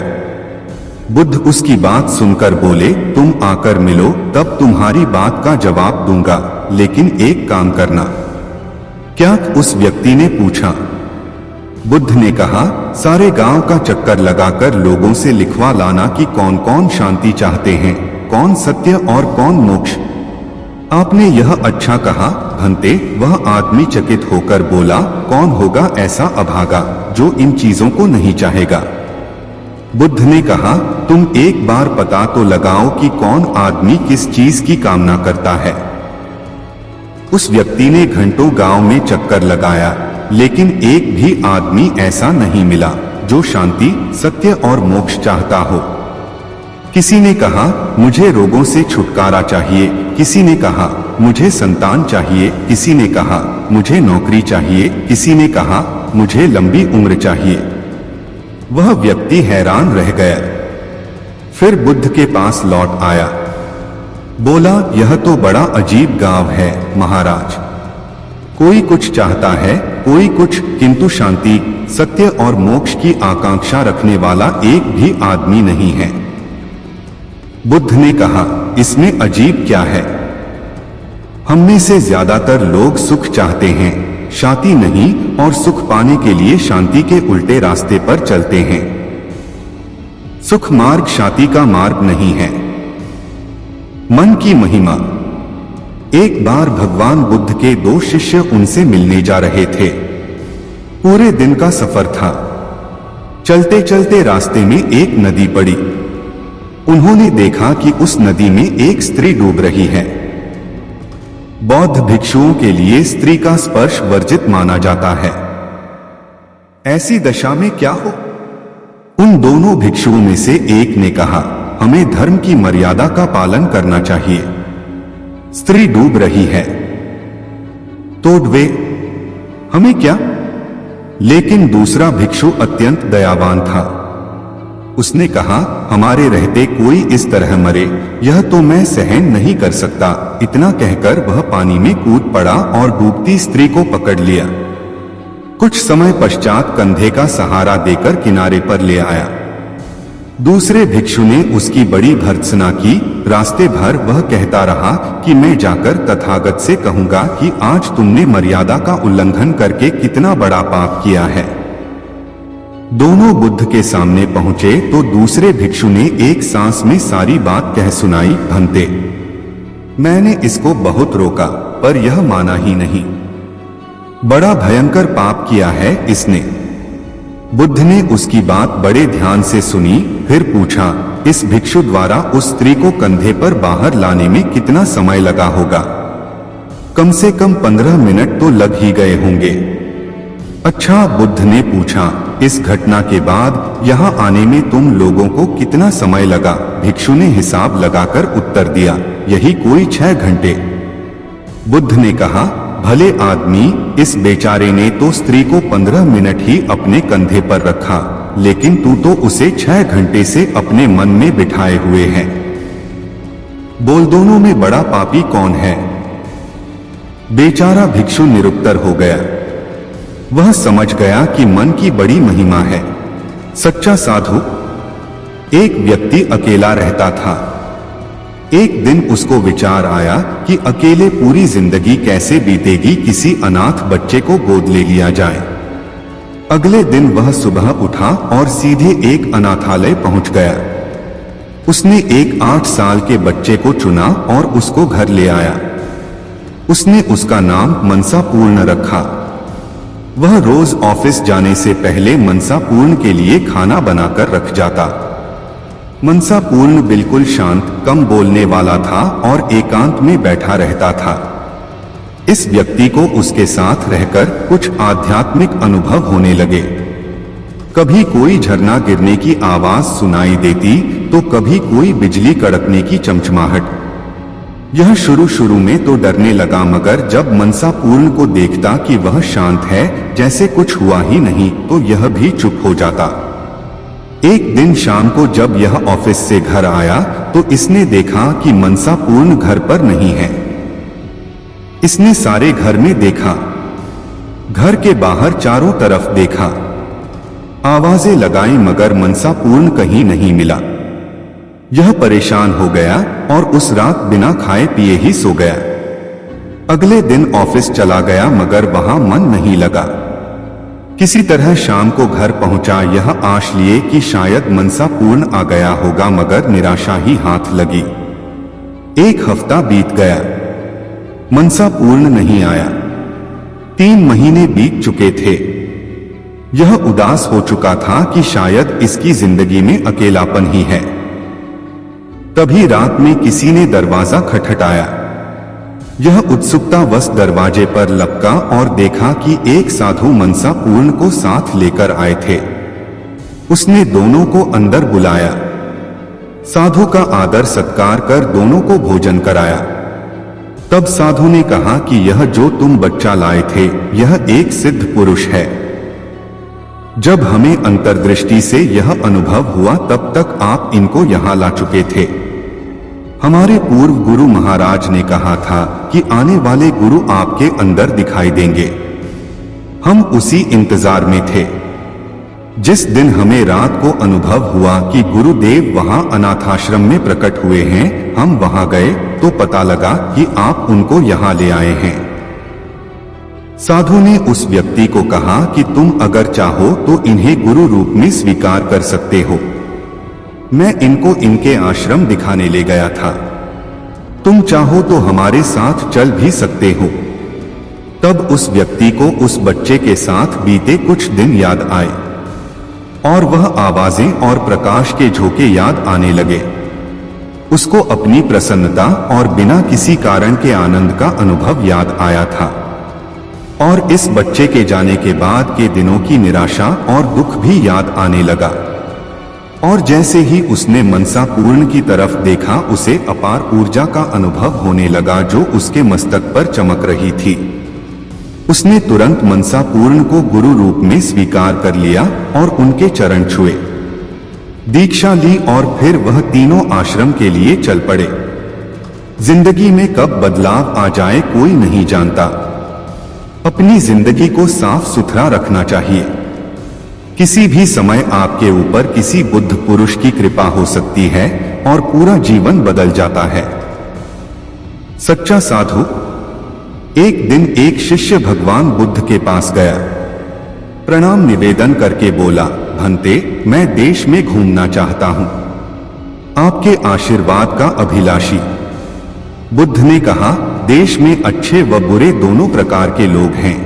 बुद्ध उसकी बात सुनकर बोले, तुम आकर मिलो, तब तुम्हारी बात का जवाब दूंगा, लेकिन एक काम करना। क्या? उस व्यक्ति ने पूछा। बुद्ध ने कहा, सारे गांव का चक्कर लगाकर लोगों से लिखवा लाना कि कौन कौन शांति चाहते हैं, कौन सत्य और कौन मोक्ष। आपने यह अच्छा कहा भंते। वह आदमी चकित होकर बोला, कौन होगा ऐसा अभागा जो इन चीजों को नहीं चाहेगा? बुद्ध ने कहा, तुम एक बार पता तो लगाओ कि कौन आदमी किस चीज की कामना करता है। उस व्यक्ति ने घंटों गांव में चक्कर लगाया, लेकिन एक भी आदमी ऐसा नहीं मिला जो शांति, सत्य और मोक्ष चाहता हो। किसी ने कहा, मुझे रोगों से छुटकारा चाहिए। किसी ने कहा, मुझे संतान चाहिए। किसी ने कहा, मुझे नौकरी चाहिए। किसी ने कहा, मुझे लंबी उम्र चाहिए। वह व्यक्ति हैरान रह गया। फिर बुद्ध के पास लौट आया। बोला, यह तो बड़ा अजीब गांव है महाराज। कोई कुछ चाहता है, कोई कुछ, किंतु शांति, सत्य और मोक्ष की आकांक्षा रखने वाला एक भी आदमी नहीं है। बुद्ध ने कहा, इसमें अजीब क्या है? हम में से ज्यादातर लोग सुख चाहते हैं, शांति नहीं, और सुख पाने के लिए शांति के उल्टे रास्ते पर चलते हैं। सुख मार्ग शांति का मार्ग नहीं है। मन की महिमा। एक बार भगवान बुद्ध के 2 शिष्य उनसे मिलने जा रहे थे। पूरे दिन का सफर था। चलते चलते रास्ते में एक नदी पड़ी। उन्होंने देखा कि उस नदी में एक स्त्री डूब रही है। बौद्ध भिक्षुओं के लिए स्त्री का स्पर्श वर्जित माना जाता है। ऐसी दशा में क्या हो? उन दोनों भिक्षुओं में से एक ने कहा, हमें धर्म की मर्यादा का पालन करना चाहिए। स्त्री डूब रही है तो डूबे, हमें क्या? लेकिन दूसरा भिक्षु अत्यंत दयावान था। उसने कहा, हमारे रहते कोई इस तरह मरे, यह तो मैं सहन नहीं कर सकता। इतना कहकर वह पानी में कूद पड़ा और डूबती स्त्री को पकड़ लिया। कुछ समय पश्चात कंधे का सहारा देकर किनारे पर ले आया। दूसरे भिक्षु ने उसकी बड़ी भर्त्सना की। रास्ते भर वह कहता रहा कि मैं जाकर तथागत से कहूंगा कि आज तुमने मर्यादा का उल्लंघन करके कितना बड़ा पाप किया है। दोनों बुद्ध के सामने पहुंचे तो दूसरे भिक्षु ने एक सांस में सारी बात कह सुनाई। भंते, मैंने इसको बहुत रोका, पर यह माना ही नहीं। बड़ा भयंकर पाप किया है इसने। बुद्ध ने उसकी बात बड़े ध्यान से सुनी, फिर पूछा, इस भिक्षु द्वारा उस स्त्री को कंधे पर बाहर लाने में कितना समय लगा होगा? कम से कम 15 मिनट तो लग ही गए होंगे। अच्छा, बुद्ध ने पूछा, इस घटना के बाद यहाँ आने में तुम लोगों को कितना समय लगा? भिक्षु ने हिसाब लगाकर उत्तर दिया, यही कोई 6 घंटे। बुद्ध ने कहा, भले आदमी, इस बेचारे ने तो स्त्री को 15 मिनट ही अपने कंधे पर रखा, लेकिन तू तो उसे 6 घंटे से अपने मन में बिठाए हुए है। बोल, दोनों में बड़ा पापी कौन है? बेचारा भिक्षु निरुत्तर हो गया। वह समझ गया कि मन की बड़ी महिमा है। सच्चा साधु। एक व्यक्ति अकेला रहता था। एक दिन उसको विचार आया कि अकेले पूरी जिंदगी कैसे बीतेगी, किसी अनाथ बच्चे को गोद ले लिया जाए। अगले दिन वह सुबह उठा और सीधे एक अनाथालय पहुंच गया। उसने एक 8 साल के बच्चे को चुना और उसको घर ले आया। उसने उसका नाम मनसापूर्ण रखा। वह रोज ऑफिस जाने से पहले मनसापूर्ण के लिए खाना बनाकर रख जाता। मनसापूर्ण बिल्कुल शांत, कम बोलने वाला था और एकांत में बैठा रहता था। इस व्यक्ति को उसके साथ रहकर कुछ आध्यात्मिक अनुभव होने लगे। कभी कोई झरना गिरने की आवाज सुनाई देती तो कभी कोई बिजली कड़कने की चमचमाहट। यह शुरू में तो डरने लगा, मगर जब मनसापूर्ण को देखता कि वह शांत है, जैसे कुछ हुआ ही नहीं, तो यह भी चुप हो जाता। एक दिन शाम को जब यह ऑफिस से घर आया तो इसने देखा कि मनसापूर्ण घर पर नहीं है। इसने सारे घर में देखा, घर के बाहर चारों तरफ देखा, आवाजें लगाई, मगर मनसापूर्ण कहीं नहीं मिला। यह परेशान हो गया और उस रात बिना खाए पिए ही सो गया। अगले दिन ऑफिस चला गया, मगर वहां मन नहीं लगा। किसी तरह शाम को घर पहुंचा, यह आश लिए कि शायद मनसापूर्ण आ गया होगा, मगर निराशा ही हाथ लगी। 1 हफ्ता बीत गया, मनसापूर्ण नहीं आया। 3 महीने बीत चुके थे। यह उदास हो चुका था कि शायद इसकी जिंदगी में अकेलापन ही है। तभी रात में किसी ने दरवाजा खटखटाया। यह उत्सुकतावश दरवाजे पर लपका और देखा कि एक साधु मनसापूर्ण को साथ लेकर आए थे। उसने दोनों को अंदर बुलाया। साधु का आदर सत्कार कर दोनों को भोजन कराया। तब साधु ने कहा कि यह जो तुम बच्चा लाए थे, यह एक सिद्ध पुरुष है। जब हमें अंतर्दृष्टि से यह अनुभव हुआ, तब तक आप इनको यहां ला चुके थे। हमारे पूर्व गुरु महाराज ने कहा था कि आने वाले गुरु आपके अंदर दिखाई देंगे। हम उसी इंतजार में थे। जिस दिन हमें रात को अनुभव हुआ कि गुरुदेव वहां अनाथाश्रम में प्रकट हुए हैं, हम वहां गए तो पता लगा कि आप उनको यहां ले आए हैं। साधु ने उस व्यक्ति को कहा कि तुम अगर चाहो तो इन्हें गुरु रूप में स्वीकार कर सकते हो। मैं इनको इनके आश्रम दिखाने ले गया था। तुम चाहो तो हमारे साथ चल भी सकते हो। तब उस व्यक्ति को उस बच्चे के साथ बीते कुछ दिन याद आए और वह आवाजें और प्रकाश के झोंके याद आने लगे। उसको अपनी प्रसन्नता और बिना किसी कारण के आनंद का अनुभव याद आया था, और इस बच्चे के जाने के बाद के दिनों की निराशा और दुख भी याद आने लगा। और जैसे ही उसने मनसापूर्ण की तरफ देखा, उसे अपार ऊर्जा का अनुभव होने लगा जो उसके मस्तक पर चमक रही थी। उसने तुरंत मनसापूर्ण को गुरु रूप में स्वीकार कर लिया और उनके चरण छुए, दीक्षा ली और फिर वह तीनों आश्रम के लिए चल पड़े। जिंदगी में कब बदलाव आ जाए कोई नहीं जानता। अपनी जिंदगी को साफ सुथरा रखना चाहिए। किसी भी समय आपके ऊपर किसी बुद्ध पुरुष की कृपा हो सकती है और पूरा जीवन बदल जाता है। सच्चा साधु। एक दिन एक शिष्य भगवान बुद्ध के पास गया। प्रणाम निवेदन करके बोला, भंते, मैं देश में घूमना चाहता हूं, आपके आशीर्वाद का अभिलाषी। बुद्ध ने कहा, देश में अच्छे व बुरे दोनों प्रकार के लोग हैं।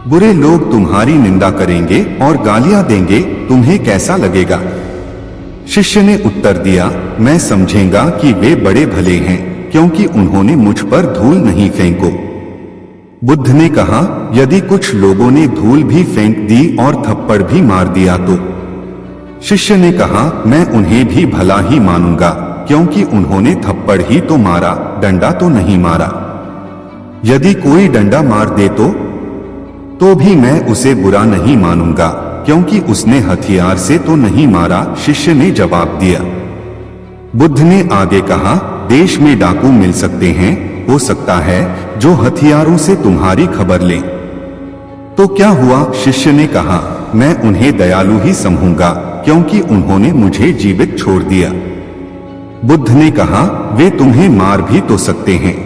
बुरे लोग तुम्हारी निंदा करेंगे और गालियां देंगे, तुम्हें कैसा लगेगा? शिष्य ने उत्तर दिया, मैं समझेगा कि वे बड़े भले हैं, क्योंकि उन्होंने मुझ पर धूल नहीं फेंको। बुद्ध ने कहा, यदि कुछ लोगों ने धूल भी फेंक दी और थप्पड़ भी मार दिया तो? शिष्य ने कहा, मैं उन्हें भी भला ही मानूंगा, क्योंकि उन्होंने थप्पड़ ही तो मारा, डंडा तो नहीं मारा। यदि कोई डंडा मार दे तो भी मैं उसे बुरा नहीं मानूंगा, क्योंकि उसने हथियार से तो नहीं मारा, शिष्य ने जवाब दिया। बुद्ध ने आगे कहा, देश में डाकू मिल सकते हैं, हो सकता है जो हथियारों से तुम्हारी खबर लें। तो क्या हुआ? शिष्य ने कहा, मैं उन्हें दयालु ही समझूंगा, क्योंकि उन्होंने मुझे जीवित छोड़ दिया। बुद्ध ने कहा, वे तुम्हें मार भी तो सकते हैं।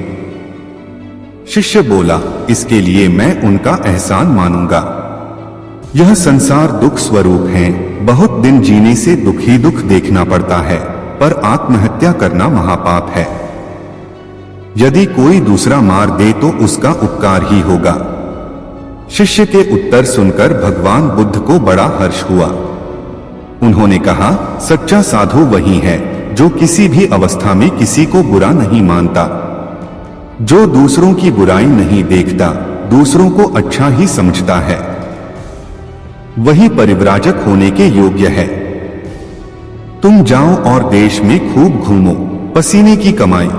शिष्य बोला, इसके लिए मैं उनका एहसान मानूंगा। यह संसार दुख स्वरूप है, बहुत दिन जीने से दुख ही दुख देखना पड़ता है, पर आत्महत्या करना महापाप है। यदि कोई दूसरा मार दे तो उसका उपकार ही होगा। शिष्य के उत्तर सुनकर भगवान बुद्ध को बड़ा हर्ष हुआ। उन्होंने कहा, सच्चा साधु वही है जो किसी भी अवस्था में किसी को बुरा नहीं मानता, जो दूसरों की बुराई नहीं देखता, दूसरों को अच्छा ही समझता है, वही परिव्राजक होने के योग्य है। तुम जाओ और देश में खूब घूमो, पसीने की कमाई।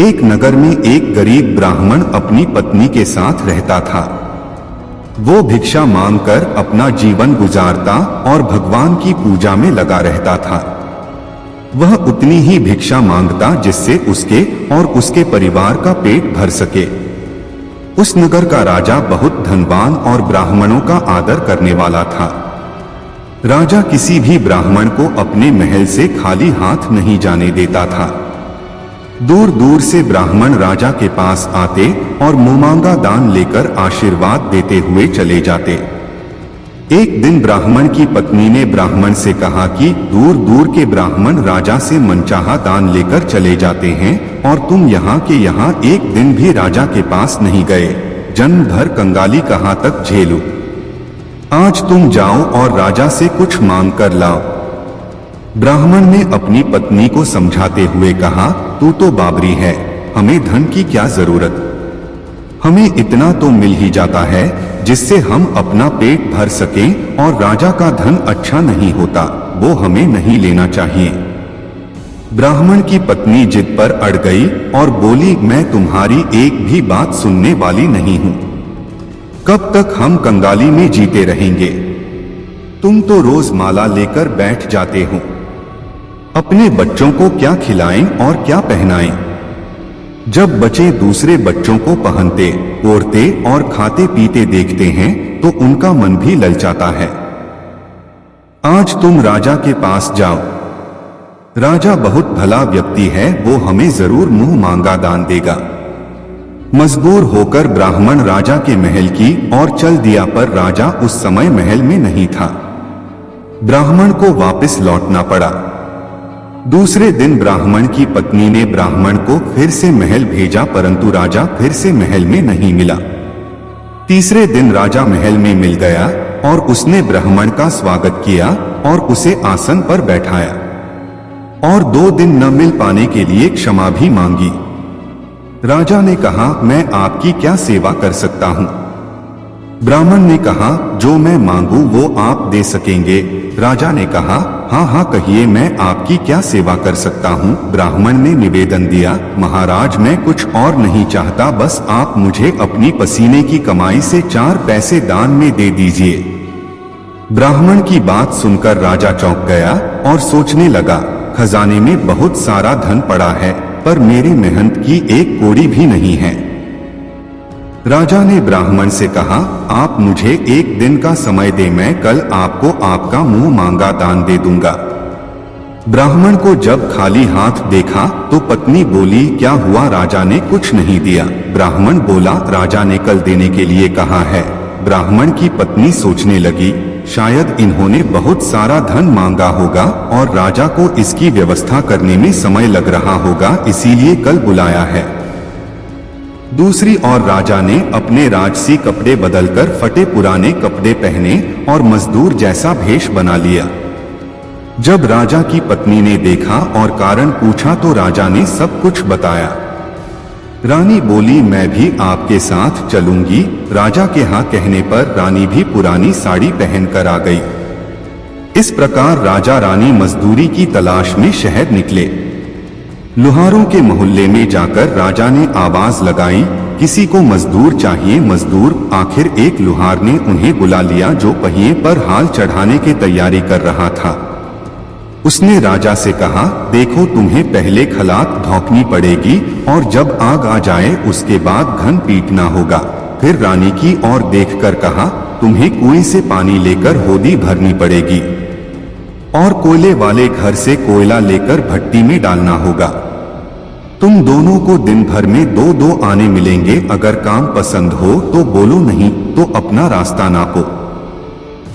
एक नगर में एक गरीब ब्राह्मण अपनी पत्नी के साथ रहता था। वो भिक्षा मांगकर अपना जीवन गुजारता और भगवान की पूजा में लगा रहता था। वह उतनी ही भिक्षा मांगता जिससे उसके और उसके परिवार का पेट भर सके। उस नगर का राजा बहुत धनवान और ब्राह्मणों का आदर करने वाला था। राजा किसी भी ब्राह्मण को अपने महल से खाली हाथ नहीं जाने देता था। दूर दूर से ब्राह्मण राजा के पास आते और मुंहमांगा दान लेकर आशीर्वाद देते हुए चले जाते। एक दिन ब्राह्मण की पत्नी ने ब्राह्मण से कहा कि दूर दूर के ब्राह्मण राजा से मनचाहा दान लेकर चले जाते हैं और तुम यहाँ के यहाँ एक दिन भी राजा के पास नहीं गए। जन्म भर कंगाली कहाँ तक झेलूं? आज तुम जाओ और राजा से कुछ मांग कर लाओ। ब्राह्मण ने अपनी पत्नी को समझाते हुए कहा, तू तो बाबरी है, हमें धन की क्या जरूरत? हमें इतना तो मिल ही जाता है जिससे हम अपना पेट भर सकें, और राजा का धन अच्छा नहीं होता, वो हमें नहीं लेना चाहिए। ब्राह्मण की पत्नी जिद पर अड़ गई और बोली, मैं तुम्हारी एक भी बात सुनने वाली नहीं हूं। कब तक हम कंगाली में जीते रहेंगे? तुम तो रोज माला लेकर बैठ जाते हो। अपने बच्चों को क्या खिलाएं और क्या पहनाएं? जब बच्चे दूसरे बच्चों को पहनते, ओढ़ते और खाते पीते देखते हैं तो उनका मन भी ललचाता है। आज तुम राजा के पास जाओ। राजा बहुत भला व्यक्ति है, वो हमें जरूर मुंह मांगा दान देगा। मजबूर होकर ब्राह्मण राजा के महल की ओर चल दिया, पर राजा उस समय महल में नहीं था। ब्राह्मण को वापस लौटना पड़ा। दूसरे दिन ब्राह्मण की पत्नी ने ब्राह्मण को फिर से महल भेजा, परंतु राजा फिर से महल में नहीं मिला। तीसरे दिन राजा महल में मिल गया और उसने ब्राह्मण का स्वागत किया और उसे आसन पर बैठाया और 2 दिन न मिल पाने के लिए क्षमा भी मांगी। राजा ने कहा, मैं आपकी क्या सेवा कर सकता हूं? ब्राह्मण ने कहा, जो मैं मांगू वो आप दे सकेंगे। राजा ने कहा, हाँ हाँ कहिए, मैं आपकी क्या सेवा कर सकता हूँ? ब्राह्मण ने निवेदन दिया, महाराज मैं कुछ और नहीं चाहता, बस आप मुझे अपनी पसीने की कमाई से 4 पैसे दान में दे दीजिए। ब्राह्मण की बात सुनकर राजा चौंक गया और सोचने लगा, खजाने में बहुत सारा धन पड़ा है, पर मेरी मेहनत की एक कौड़ी भी नहीं है। राजा ने ब्राह्मण से कहा, आप मुझे 1 दिन का समय दे, मैं कल आपको आपका मुंह मांगा दान दे दूंगा। ब्राह्मण को जब खाली हाथ देखा तो पत्नी बोली, क्या हुआ? राजा ने कुछ नहीं दिया। ब्राह्मण बोला, राजा ने कल देने के लिए कहा है। ब्राह्मण की पत्नी सोचने लगी, शायद इन्होंने बहुत सारा धन मांगा होगा और राजा को इसकी व्यवस्था करने में समय लग रहा होगा, इसीलिए कल बुलाया है। दूसरी ओर राजा ने अपने राजसी कपड़े बदलकर फटे पुराने कपड़े पहने और मजदूर जैसा भेष बना लिया। जब राजा की पत्नी ने देखा और कारण पूछा तो राजा ने सब कुछ बताया। रानी बोली, मैं भी आपके साथ चलूंगी। राजा के हाँ कहने पर रानी भी पुरानी साड़ी पहनकर आ गई। इस प्रकार राजा रानी मजदूरी की तलाश में शहर निकले। लुहारों के मोहल्ले में जाकर राजा ने आवाज लगाई, किसी को मजदूर चाहिए मजदूर। आखिर एक लुहार ने उन्हें बुला लिया जो पहिए पर हाल चढ़ाने की तैयारी कर रहा था। उसने राजा से कहा, देखो तुम्हें पहले खलात धौंकनी पड़ेगी और जब आग आ जाए उसके बाद घन पीटना होगा। फिर रानी की ओर देखकर कहा, तुम्हें कुएं से पानी लेकर होदी भरनी पड़ेगी और कोयले वाले घर से कोयला लेकर भट्टी में डालना होगा। तुम दोनों को दिन भर में 2-2 आने मिलेंगे। अगर काम पसंद हो तो बोलो, नहीं तो अपना रास्ता नापो।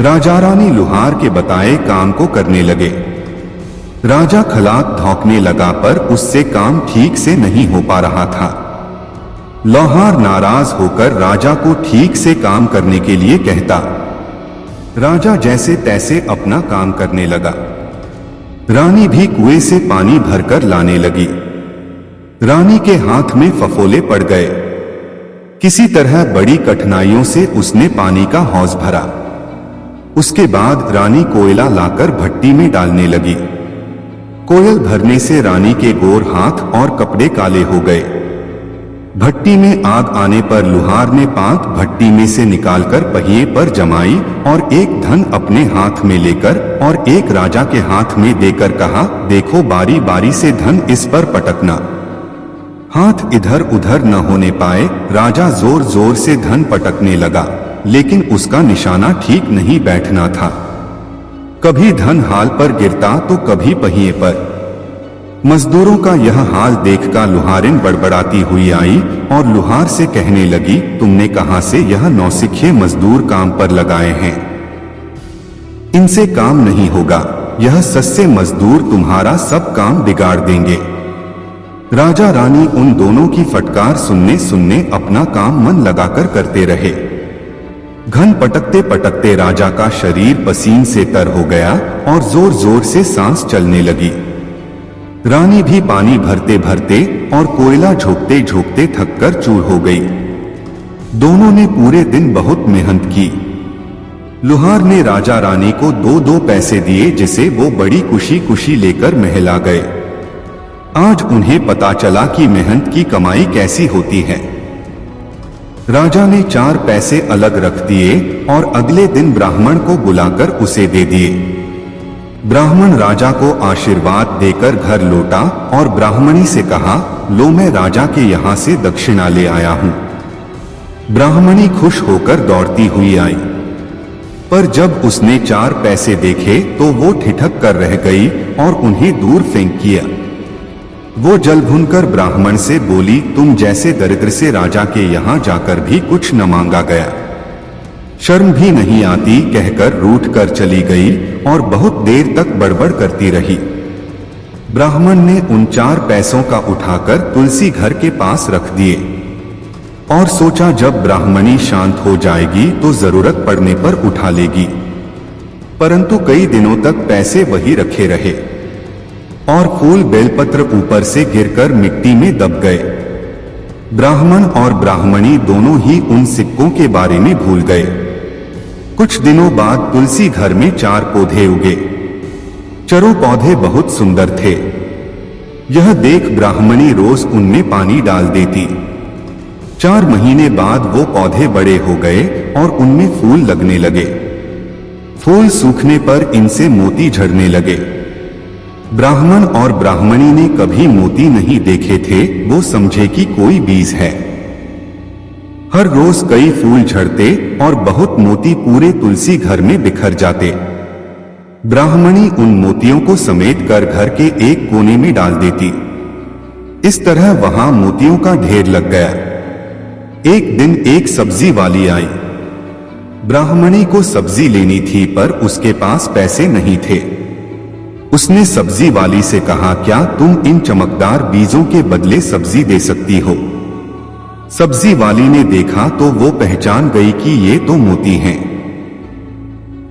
राजा रानी लुहार के बताए काम को करने लगे। राजा खलात धौंकने लगा पर उससे काम ठीक से नहीं हो पा रहा था। लौहार नाराज होकर राजा को ठीक से काम करने के लिए कहता। राजा जैसे तैसे अपना काम करने लगा। रानी भी कुएं से पानी भरकर लाने लगी। रानी के हाथ में फफोले पड़ गए। किसी तरह बड़ी कठिनाइयों से उसने पानी का हौज भरा। उसके बाद रानी कोयला लाकर भट्टी में डालने लगी। कोयल भरने से रानी के गोर हाथ और कपड़े काले हो गए। भट्टी में आग आने पर लुहार ने पांत भट्टी में से निकालकर पहिए पर जमाई और एक धन अपने हाथ में लेकर और एक राजा के हाथ में देकर कहा, देखो बारी बारी से धन इस पर पटकना। हाथ इधर उधर न होने पाए। राजा जोर जोर से धन पटकने लगा, लेकिन उसका निशाना ठीक नहीं बैठना था। कभी धन हाल पर गिरता तो कभी पहिए पर। मजदूरों का यह हाल देखकर लुहारिन बड़बड़ाती हुई आई और लुहार से कहने लगी, तुमने कहां से यह नौसिखिए मजदूर काम पर लगाए हैं? इनसे काम नहीं होगा। यह सस्ते मजदूर तुम्हारा सब काम बिगाड़ देंगे। राजा रानी उन दोनों की फटकार सुनने सुनने अपना काम मन लगाकर करते रहे। घन पटकते पटकते राजा का शरीर पसीन से तर हो गया और जोर जोर से सांस चलने लगी। रानी भी पानी भरते भरते और कोयला झोंकते झोंकते थककर चूर हो गई। दोनों ने पूरे दिन बहुत मेहनत की। लुहार ने राजा रानी को 2-2 पैसे दिए जिसे वो बड़ी खुशी खुशी लेकर महल आ गए। आज उन्हें पता चला कि मेहनत की कमाई कैसी होती है। राजा ने 4 पैसे अलग रख दिए और अगले दिन ब्राह्मण को बुलाकर उसे दे दिए। ब्राह्मण राजा को आशीर्वाद देकर घर लौटा और ब्राह्मणी से कहा, लो मैं राजा के यहाँ से दक्षिणा ले आया हूँ। ब्राह्मणी खुश होकर दौड़ती हुई आई, पर जब उसने 4 पैसे देखे तो वो ठिठक कर रह गई और उन्हें दूर फेंक किया। वो जल भुनकर ब्राह्मण से बोली, तुम जैसे दरिद्र से राजा के यहाँ जाकर भी कुछ न मांगा गया, शर्म भी नहीं आती, कहकर रूठ कर चली गई और बहुत देर तक बड़बड़ करती रही। ब्राह्मण ने उन 4 पैसों का उठाकर तुलसी घर के पास रख दिए और सोचा जब ब्राह्मणी शांत हो जाएगी तो जरूरत पड़ने पर उठा लेगी। परंतु कई दिनों तक पैसे वही रखे रहे और फूल बेलपत्र ऊपर से गिरकर मिट्टी में दब गए। ब्राह्मण और ब्राह्मणी दोनों ही उन सिक्कों के बारे में भूल गए। कुछ दिनों बाद तुलसी घर में 4 पौधे उगे। चारों पौधे बहुत सुंदर थे। यह देख ब्राह्मणी रोज उनमें पानी डाल देती। 4 महीने बाद वो पौधे बड़े हो गए और उनमें फूल लगने लगे। फूल सूखने पर इनसे मोती झड़ने लगे। ब्राह्मण और ब्राह्मणी ने कभी मोती नहीं देखे थे, वो समझे कि कोई बीज है। हर रोज कई फूल झड़ते और बहुत मोती पूरे तुलसी घर में बिखर जाते। ब्राह्मणी उन मोतियों को समेट कर घर के एक कोने में डाल देती। इस तरह वहां मोतियों का ढेर लग गया। एक दिन एक सब्जी वाली आई। ब्राह्मणी को सब्जी लेनी थी पर उसके पास पैसे नहीं थे। उसने सब्जी वाली से कहा, क्या तुम इन चमकदार बीजों के बदले सब्जी दे सकती हो? सब्जी वाली ने देखा तो वो पहचान गई कि ये तो मोती हैं।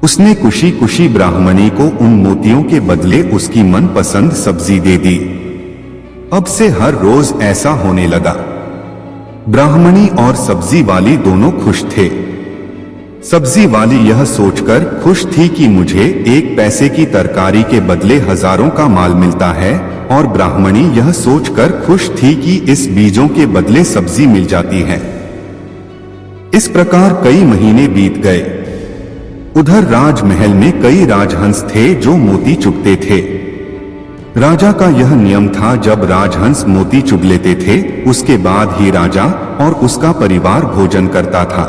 उसने खुशी खुशी ब्राह्मणी को उन मोतियों के बदले उसकी मनपसंद सब्जी दे दी। अब से हर रोज ऐसा होने लगा। ब्राह्मणी और सब्जी वाली दोनों खुश थे। सब्जी वाली यह सोचकर खुश थी कि मुझे 1 पैसे की तरकारी के बदले हजारों का माल मिलता है, और ब्राह्मणी यह सोचकर खुश थी कि इस बीजों के बदले सब्जी मिल जाती है। इस प्रकार कई महीने बीत गए। उधर राजमहल में कई राजहंस थे जो मोती चुगते थे। राजा का यह नियम था, जब राजहंस मोती चुग लेते थे उसके बाद ही राजा और उसका परिवार भोजन करता था।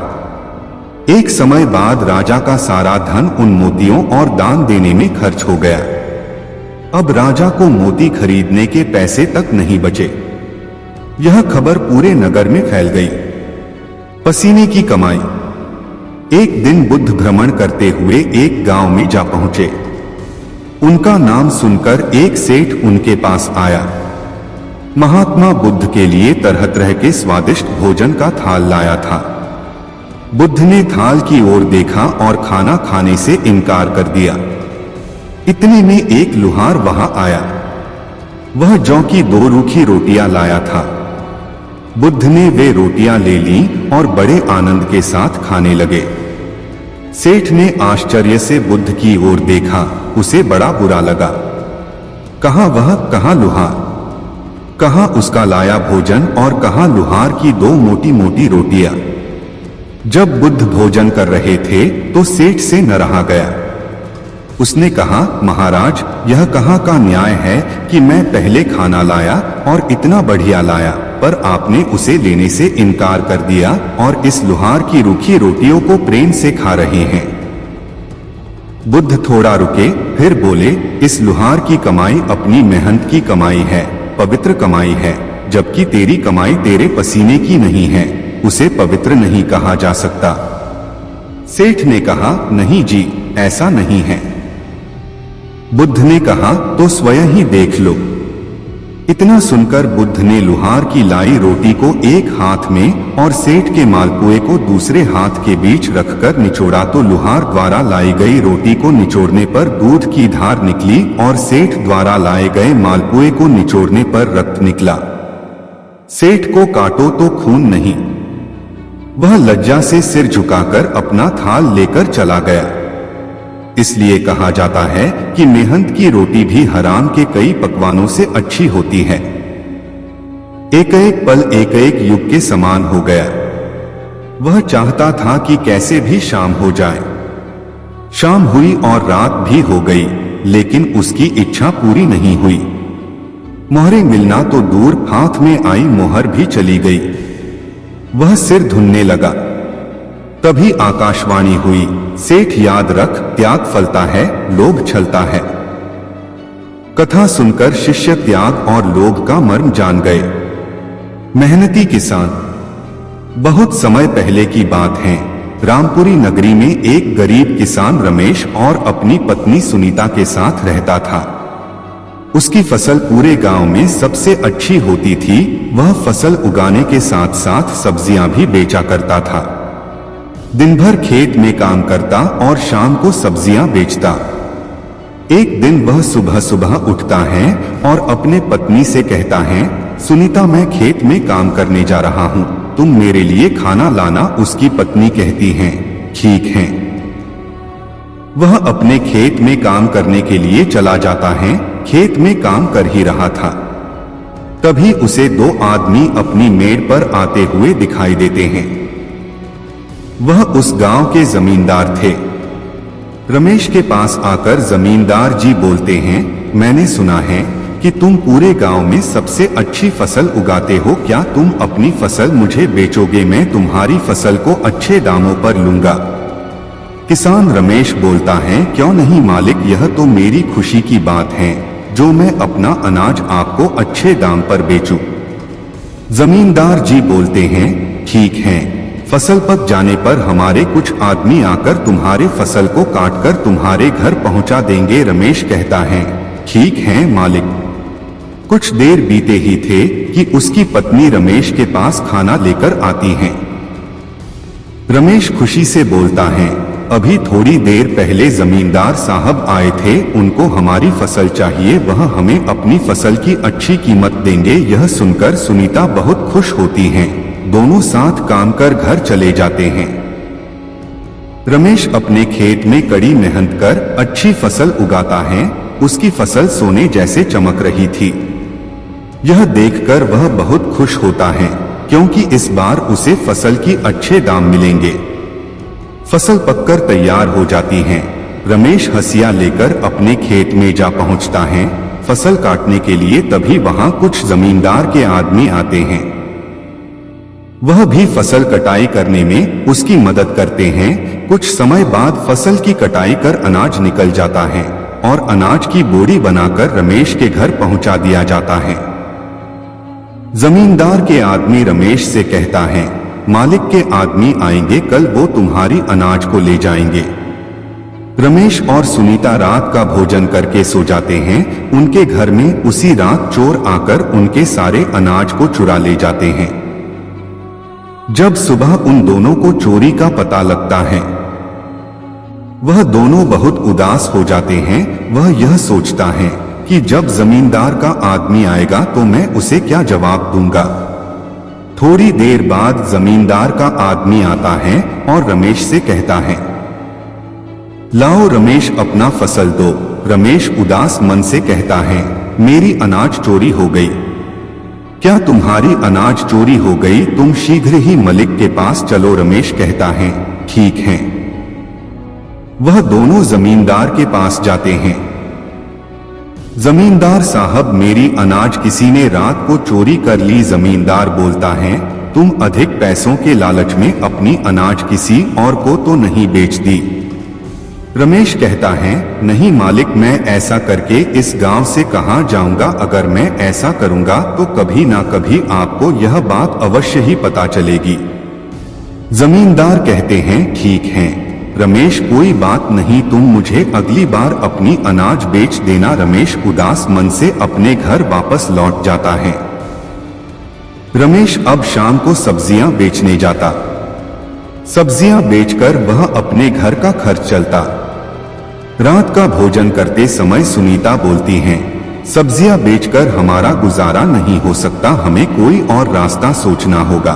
एक समय बाद राजा का सारा धन उन मोतियों और दान देने में खर्च हो गया। अब राजा को मोती खरीदने के पैसे तक नहीं बचे। यह खबर पूरे नगर में फैल गई। पसीने की कमाई। एक दिन बुद्ध भ्रमण करते हुए एक गांव में जा पहुंचे। उनका नाम सुनकर एक सेठ उनके पास आया। महात्मा बुद्ध के लिए तरह तरह के स्वादिष्ट भोजन का थाल लाया था। बुद्ध ने थाल की ओर देखा और खाना खाने से इनकार कर दिया। इतने में एक लुहार वहां आया। वह जौ की 2 रूखी रोटियां लाया था। बुद्ध ने वे रोटियां ले ली और बड़े आनंद के साथ खाने लगे। सेठ ने आश्चर्य से बुद्ध की ओर देखा। उसे बड़ा बुरा लगा। कहां वह, कहां लुहार, कहां उसका लाया भोजन और कहां लुहार की 2 मोटी मोटी रोटियां। जब बुद्ध भोजन कर रहे थे तो सेठ से न रहा गया। उसने कहा, महाराज, यह कहां का न्याय है कि मैं पहले खाना लाया और इतना बढ़िया लाया, पर आपने उसे लेने से इनकार कर दिया और इस लुहार की रूखी रोटियों को प्रेम से खा रहे हैं। बुद्ध थोड़ा रुके, फिर बोले, इस लुहार की कमाई अपनी मेहनत की कमाई है, पवित्र कमाई है, जबकि तेरी कमाई तेरे पसीने की नहीं है, उसे पवित्र नहीं कहा जा सकता। सेठ ने कहा, नहीं जी, ऐसा नहीं है। बुद्ध ने कहा, तो स्वयं ही देख लो। इतना सुनकर बुद्ध ने लुहार की लाई रोटी को एक हाथ में और सेठ के मालपुए को दूसरे हाथ के बीच रखकर निचोड़ा, तो लुहार द्वारा लाई गई रोटी को निचोड़ने पर दूध की धार निकली और सेठ द्वारा लाए गए मालपुए को निचोड़ने पर रक्त निकला। सेठ को काटो तो खून नहीं। वह लज्जा से सिर झुकाकर अपना थाल लेकर चला गया। इसलिए कहा जाता है कि मेहनत की रोटी भी हराम के कई पकवानों से अच्छी होती है। एक एक पल एक एक युग के समान हो गया। वह चाहता था कि कैसे भी शाम हो जाए। शाम हुई और रात भी हो गई, लेकिन उसकी इच्छा पूरी नहीं हुई। मोहरें मिलना तो दूर, हाथ में आई मोहर भी चली गई। वह सिर धुनने लगा। तभी आकाशवाणी हुई, सेठ याद रख, त्याग फलता है, लोभ छलता है। कथा सुनकर शिष्य त्याग और लोभ का मर्म जान गए। मेहनती किसान। बहुत समय पहले की बात है। रामपुरी नगरी में एक गरीब किसान रमेश और अपनी पत्नी सुनीता के साथ रहता था। उसकी फसल पूरे गांव में सबसे अच्छी होती थी। वह फसल उगाने के साथ साथ सब्जियां भी बेचा करता था। दिन भर खेत में काम करता और शाम को सब्जियां बेचता। एक दिन वह सुबह सुबह उठता है और अपने पत्नी से कहता है, सुनीता, मैं खेत में काम करने जा रहा हूं, तुम मेरे लिए खाना लाना। उसकी पत्नी कहती है, ठीक है। वह अपने खेत में काम करने के लिए चला जाता है। खेत में काम कर ही रहा था, तभी उसे 2 आदमी अपनी मेड़ पर आते हुए दिखाई देते हैं। वह उस गांव के जमींदार थे। रमेश के पास आकर जमींदार जी बोलते हैं, मैंने सुना है कि तुम पूरे गांव में सबसे अच्छी फसल उगाते हो, क्या तुम अपनी फसल मुझे बेचोगे? मैं तुम्हारी फसल को अच्छे दामों पर लूंगा। किसान रमेश बोलता है, क्यों नहीं मालिक, यह तो मेरी खुशी की बात है जो मैं अपना अनाज आपको अच्छे दाम पर बेचूं। जमींदार जी बोलते हैं, ठीक है, फसल पक जाने पर हमारे कुछ आदमी आकर तुम्हारे फसल को काटकर तुम्हारे घर पहुंचा देंगे। रमेश कहता है, ठीक है मालिक। कुछ देर बीते ही थे कि उसकी पत्नी रमेश के पास खाना लेकर आती है। रमेश खुशी से बोलता है, अभी थोड़ी देर पहले जमींदार साहब आए थे, उनको हमारी फसल चाहिए, वह हमें अपनी फसल की अच्छी कीमत देंगे। यह सुनकर सुनीता बहुत खुश होती हैं। दोनों साथ काम कर घर चले जाते हैं। रमेश अपने खेत में कड़ी मेहनत कर अच्छी फसल उगाता है। उसकी फसल सोने जैसे चमक रही थी। यह देखकर वह बहुत खुश होता है, क्योंकि इस बार उसे फसल की अच्छे दाम मिलेंगे। फसल पककर तैयार हो जाती है। रमेश हंसिया लेकर अपने खेत में जा पहुंचता है फसल काटने के लिए। तभी वहां कुछ जमींदार के आदमी आते हैं। वह भी फसल कटाई करने में उसकी मदद करते हैं। कुछ समय बाद फसल की कटाई कर अनाज निकल जाता है और अनाज की बोरी बनाकर रमेश के घर पहुंचा दिया जाता है। जमींदार के आदमी रमेश से कहता है, मालिक के आदमी आएंगे कल, वो तुम्हारी अनाज को ले जाएंगे। रमेश और सुनीता रात का भोजन करके सो जाते हैं। उनके घर में उसी रात चोर आकर उनके सारे अनाज को चुरा ले जाते हैं। जब सुबह उन दोनों को चोरी का पता लगता है, वह दोनों बहुत उदास हो जाते हैं। वह यह सोचता है कि जब जमींदार का आदमी आएगा तो मैं उसे क्या जवाब दूंगा। थोड़ी देर बाद जमींदार का आदमी आता है और रमेश से कहता है, लाओ रमेश अपना फसल दो। रमेश उदास मन से कहता है, मेरी अनाज चोरी हो गई। क्या तुम्हारी अनाज चोरी हो गई? तुम शीघ्र ही मलिक के पास चलो। रमेश कहता है, ठीक है। वह दोनों जमींदार के पास जाते हैं। जमींदार साहब, मेरी अनाज किसी ने रात को चोरी कर ली। जमींदार बोलता है, तुम अधिक पैसों के लालच में अपनी अनाज किसी और को तो नहीं बेच दी? रमेश कहता है, नहीं मालिक, मैं ऐसा करके इस गांव से कहां जाऊंगा। अगर मैं ऐसा करूंगा तो कभी ना कभी आपको यह बात अवश्य ही पता चलेगी। जमींदार कहते हैं, ठीक है रमेश, कोई बात नहीं, तुम मुझे अगली बार अपनी अनाज बेच देना। रमेश उदास मन से अपने घर वापस लौट जाता है। रमेश अब शाम को सब्जियां बेचने जाता। सब्जियां बेचकर वह अपने घर का खर्च चलता। रात का भोजन करते समय सुनीता बोलती हैं, सब्जियां बेचकर हमारा गुजारा नहीं हो सकता, हमें कोई और रास्ता सोचना होगा।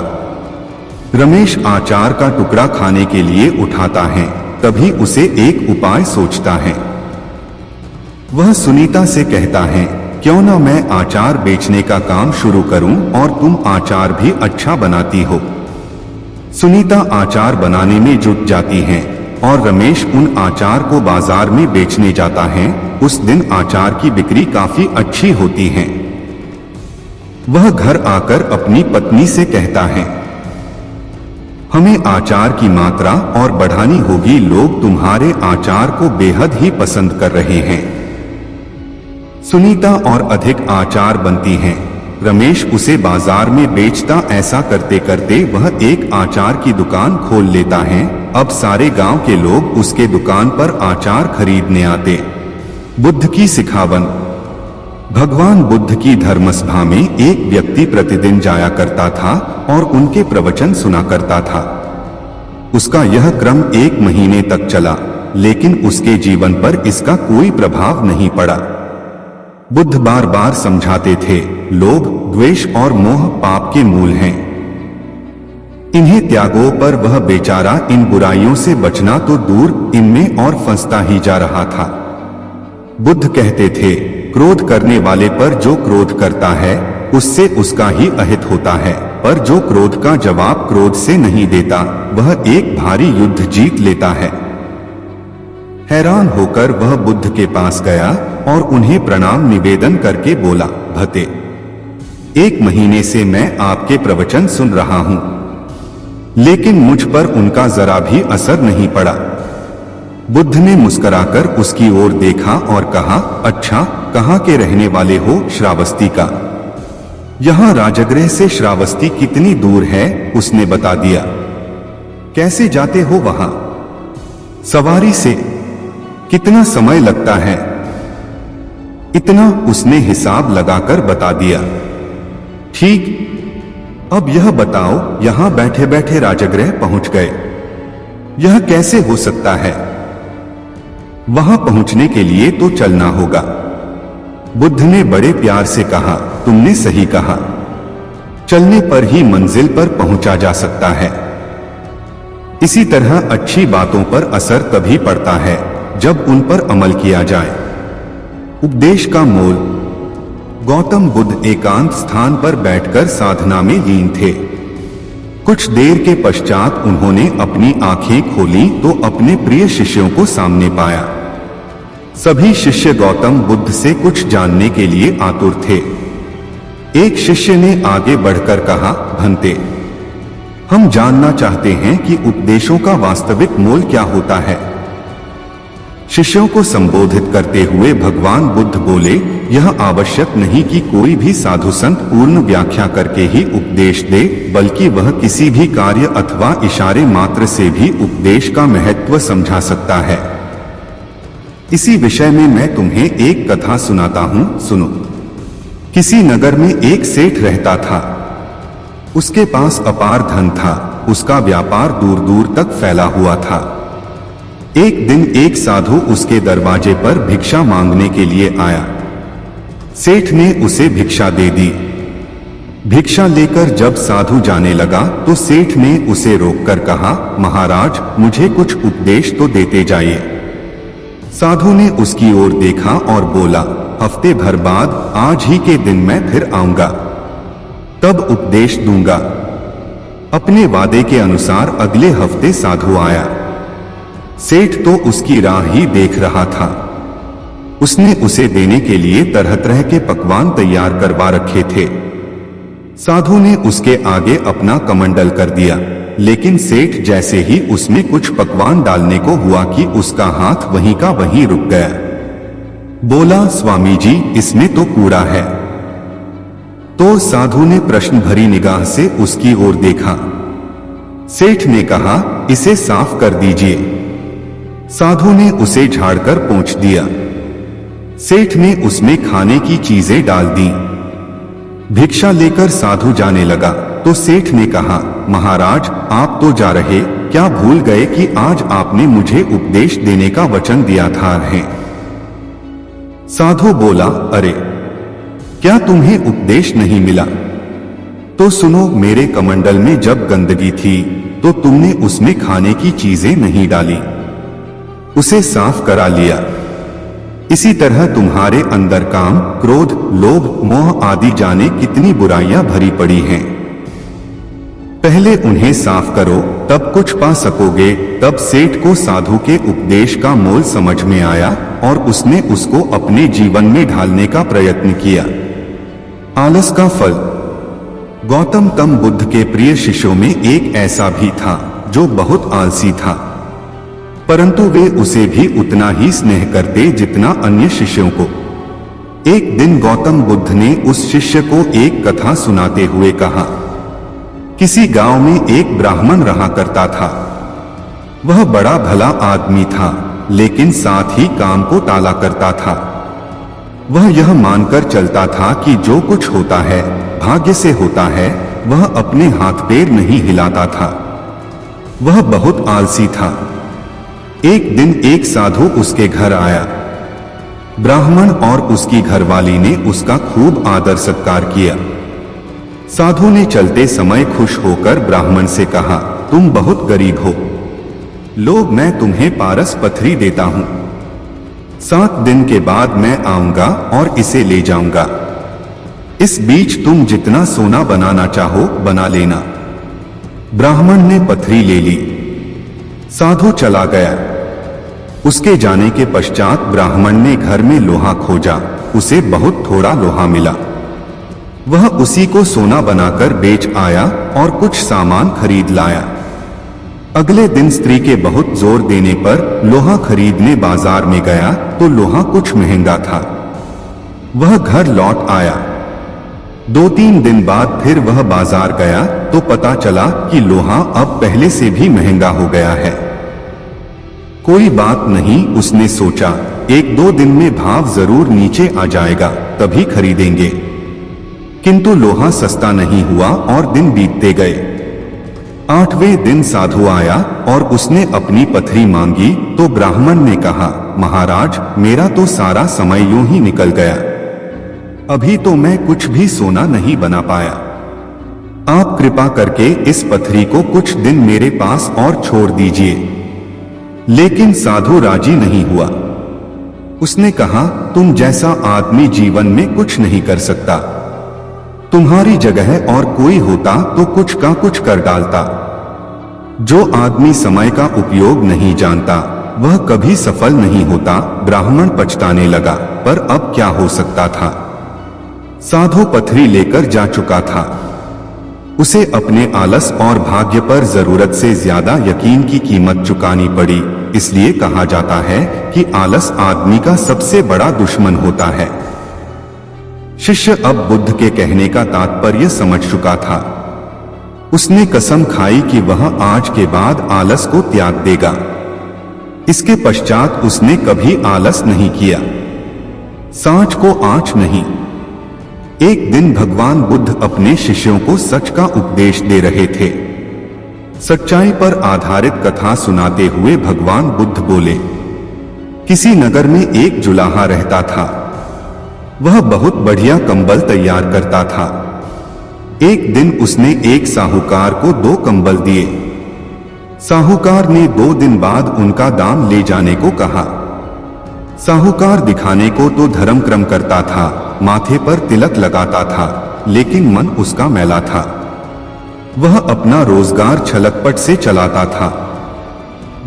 रमेश अचार का टुकड़ा खाने के लिए उठाता है। तभी उसे एक उपाय सोचता है। वह सुनीता से कहता है, क्यों ना मैं अचार बेचने का काम शुरू करूं और तुम अचार भी अच्छा बनाती हो। सुनीता अचार बनाने में जुट जाती है और रमेश उन अचार को बाजार में बेचने जाता है। उस दिन अचार की बिक्री काफी अच्छी होती है। वह घर आकर अपनी पत्नी से कहता है, हमें अचार की मात्रा और बढ़ानी होगी, लोग तुम्हारे अचार को बेहद ही पसंद कर रहे हैं। सुनीता और अधिक अचार बनती हैं। रमेश उसे बाजार में बेचता। ऐसा करते करते वह एक अचार की दुकान खोल लेता है। अब सारे गांव के लोग उसके दुकान पर अचार खरीदने आते। बुद्ध की सिखावन। भगवान बुद्ध की धर्मसभा में एक व्यक्ति प्रतिदिन जाया करता था और उनके प्रवचन सुना करता था। उसका यह क्रम 1 महीने तक चला, लेकिन उसके जीवन पर इसका कोई प्रभाव नहीं पड़ा। बुद्ध बार बार समझाते थे, लोभ, द्वेष और मोह पाप के मूल हैं। इन्हें त्यागो, पर वह बेचारा इन बुराइयों से बचना तो दूर, इनमें और फंसता ही जा रहा था। बुद्ध कहते थे, क्रोध करने वाले पर जो क्रोध करता है उससे उसका ही अहित होता है, पर जो क्रोध का जवाब क्रोध से नहीं देता वह एक भारी युद्ध जीत लेता है। हैरान होकर वह बुद्ध के पास गया और उन्हें प्रणाम निवेदन करके बोला, भते, 1 महीने से मैं आपके प्रवचन सुन रहा हूं, लेकिन मुझ पर उनका जरा भी असर नहीं पड़ा। बुद्ध ने मुस्कुराकर उसकी ओर देखा और कहा, अच्छा, कहाँ के रहने वाले हो? श्रावस्ती का। यहाँ राजगृह से श्रावस्ती कितनी दूर है? उसने बता दिया। कैसे जाते हो वहां? सवारी से? कितना समय लगता है? इतना उसने हिसाब लगाकर बता दिया। ठीक, अब यह बताओ, यहां बैठे बैठे राजगृह पहुंच गए, यह कैसे हो सकता है? वहां पहुंचने के लिए तो चलना होगा। बुद्ध ने बड़े प्यार से कहा, तुमने सही कहा, चलने पर ही मंजिल पर पहुंचा जा सकता है। इसी तरह अच्छी बातों पर असर तभी पड़ता है जब उन पर अमल किया जाए। उपदेश का मोल। गौतम बुद्ध एकांत स्थान पर बैठकर साधना में लीन थे। कुछ देर के पश्चात उन्होंने अपनी आंखें खोली तो अपने प्रिय शिष्यों को सामने पाया। सभी शिष्य गौतम बुद्ध से कुछ जानने के लिए आतुर थे। एक शिष्य ने आगे बढ़कर कहा, भंते, हम जानना चाहते हैं कि उपदेशों का वास्तविक मोल क्या होता है। शिष्यों को संबोधित करते हुए भगवान बुद्ध बोले, यह आवश्यक नहीं कि कोई भी साधु संत पूर्ण व्याख्या करके ही उपदेश दे, बल्कि वह किसी भी कार्य अथवा इशारे मात्र से भी उपदेश का महत्व समझा सकता है। इसी विषय में मैं तुम्हें एक कथा सुनाता हूं, सुनो। किसी नगर में एक सेठ रहता था। उसके पास अपार धन था। उसका व्यापार दूर दूर तक फैला हुआ था। एक दिन एक साधु उसके दरवाजे पर भिक्षा मांगने के लिए आया। सेठ ने उसे भिक्षा दे दी। भिक्षा लेकर जब साधु जाने लगा तो सेठ ने उसे रोककर कहा, महाराज, मुझे कुछ उपदेश तो देते जाइए। साधु ने उसकी ओर देखा और बोला, हफ्ते भर बाद आज ही के दिन मैं फिर आऊंगा, तब उपदेश दूंगा। अपने वादे के अनुसार अगले हफ्ते साधु आया। सेठ तो उसकी राह ही देख रहा था। उसने उसे देने के लिए तरह तरह के पकवान तैयार करवा रखे थे। साधु ने उसके आगे अपना कमंडल कर दिया, लेकिन सेठ जैसे ही उसमें कुछ पकवान डालने को हुआ कि उसका हाथ वहीं का वहीं रुक गया। बोला, स्वामी जी, इसमें तो कूड़ा है। तो साधु ने प्रश्न भरी निगाह से उसकी ओर देखा। सेठ ने कहा, इसे साफ कर दीजिए। साधु ने उसे झाड़कर पोंछ दिया। सेठ ने उसमें खाने की चीजें डाल दी। भिक्षा लेकर साधु जाने लगा तो सेठ ने कहा, महाराज, आप तो जा रहे, क्या भूल गए कि आज आपने मुझे उपदेश देने का वचन दिया था? साधु बोला, अरे, क्या तुम्हें उपदेश नहीं मिला? तो सुनो, मेरे कमंडल में जब गंदगी थी तो तुमने उसमें खाने की चीजें नहीं डाली, उसे साफ करा लिया। इसी तरह तुम्हारे अंदर काम, क्रोध, लोभ, मोह आदि जाने कितनी बुराइयां भरी पड़ी हैं। पहले उन्हें साफ करो, तब कुछ पा सकोगे। तब सेठ को साधु के उपदेश का मोल समझ में आया और उसने उसको अपने जीवन में ढालने का प्रयत्न किया। आलस का फल। गौतम तम बुद्ध के प्रिय शिष्यों में एक ऐसा भी था जो बहुत आलसी था, परंतु वे उसे भी उतना ही स्नेह करते जितना अन्य शिष्यों को। एक दिन गौतम बुद्ध ने उस शिष्य को एक कथा सुनाते हुए कहा, किसी गांव में एक ब्राह्मण रहा करता था। वह बड़ा भला आदमी था, लेकिन साथ ही काम को टाला करता था। वह यह मानकर चलता था कि जो कुछ होता है भाग्य से होता है। वह अपने हाथ पैर नहीं हिलाता था। वह बहुत आलसी था। एक दिन एक साधु उसके घर आया। ब्राह्मण और उसकी घरवाली ने उसका खूब आदर सत्कार किया। साधु ने चलते समय खुश होकर ब्राह्मण से कहा, तुम बहुत गरीब हो, लो, मैं तुम्हें पारस पथरी देता हूं। 7 दिन के बाद मैं आऊंगा और इसे ले जाऊंगा। इस बीच तुम जितना सोना बनाना चाहो बना लेना। ब्राह्मण ने पथरी ले ली। साधु चला गया। उसके जाने के पश्चात ब्राह्मण ने घर में लोहा खोजा। उसे बहुत थोड़ा लोहा मिला। वह उसी को सोना बनाकर बेच आया और कुछ सामान खरीद लाया। अगले दिन स्त्री के बहुत जोर देने पर लोहा खरीदने बाजार में गया तो लोहा कुछ महंगा था। वह घर लौट आया। 2-3 दिन बाद फिर वह बाजार गया तो पता चला कि लोहा अब पहले से भी महंगा हो गया है। कोई बात नहीं, उसने सोचा, 1-2 दिन में भाव जरूर नीचे आ जाएगा, तभी खरीदेंगे। किंतु लोहा सस्ता नहीं हुआ और दिन बीतते गए। 8वें दिन साधु आया और उसने अपनी पथरी मांगी तो ब्राह्मण ने कहा, महाराज, मेरा तो सारा समय यूं ही निकल गया, अभी तो मैं कुछ भी सोना नहीं बना पाया। आप कृपा करके इस पथरी को कुछ दिन मेरे पास और छोड़ दीजिए। लेकिन साधु राजी नहीं हुआ। उसने कहा, तुम जैसा आदमी जीवन में कुछ नहीं कर सकता। तुम्हारी जगह और कोई होता तो कुछ का कुछ कर डालता। जो आदमी समय का उपयोग नहीं जानता वह कभी सफल नहीं होता। ब्राह्मण पछताने लगा, पर अब क्या हो सकता था। साधु पथरी लेकर जा चुका था। उसे अपने आलस और भाग्य पर जरूरत से ज्यादा यकीन की कीमत चुकानी पड़ी। इसलिए कहा जाता है कि आलस आदमी का सबसे बड़ा दुश्मन होता है। शिष्य अब बुद्ध के कहने का तात्पर्य समझ चुका था। उसने कसम खाई कि वह आज के बाद आलस को त्याग देगा। इसके पश्चात उसने कभी आलस नहीं किया। सांच को आंच नहीं। एक दिन भगवान बुद्ध अपने शिष्यों को सच का उपदेश दे रहे थे। सच्चाई पर आधारित कथा सुनाते हुए भगवान बुद्ध बोले, किसी नगर में एक जुलाहा रहता था। वह बहुत बढ़िया कंबल तैयार करता था। एक दिन उसने एक साहूकार को 2 कंबल दिए। साहूकार ने 2 दिन बाद उनका दाम ले जाने को कहा। साहूकार दिखाने को तो धर्म क्रम करता था, माथे पर तिलक लगाता था, लेकिन मन उसका मैला था। वह अपना रोजगार छलकपट से चलाता था।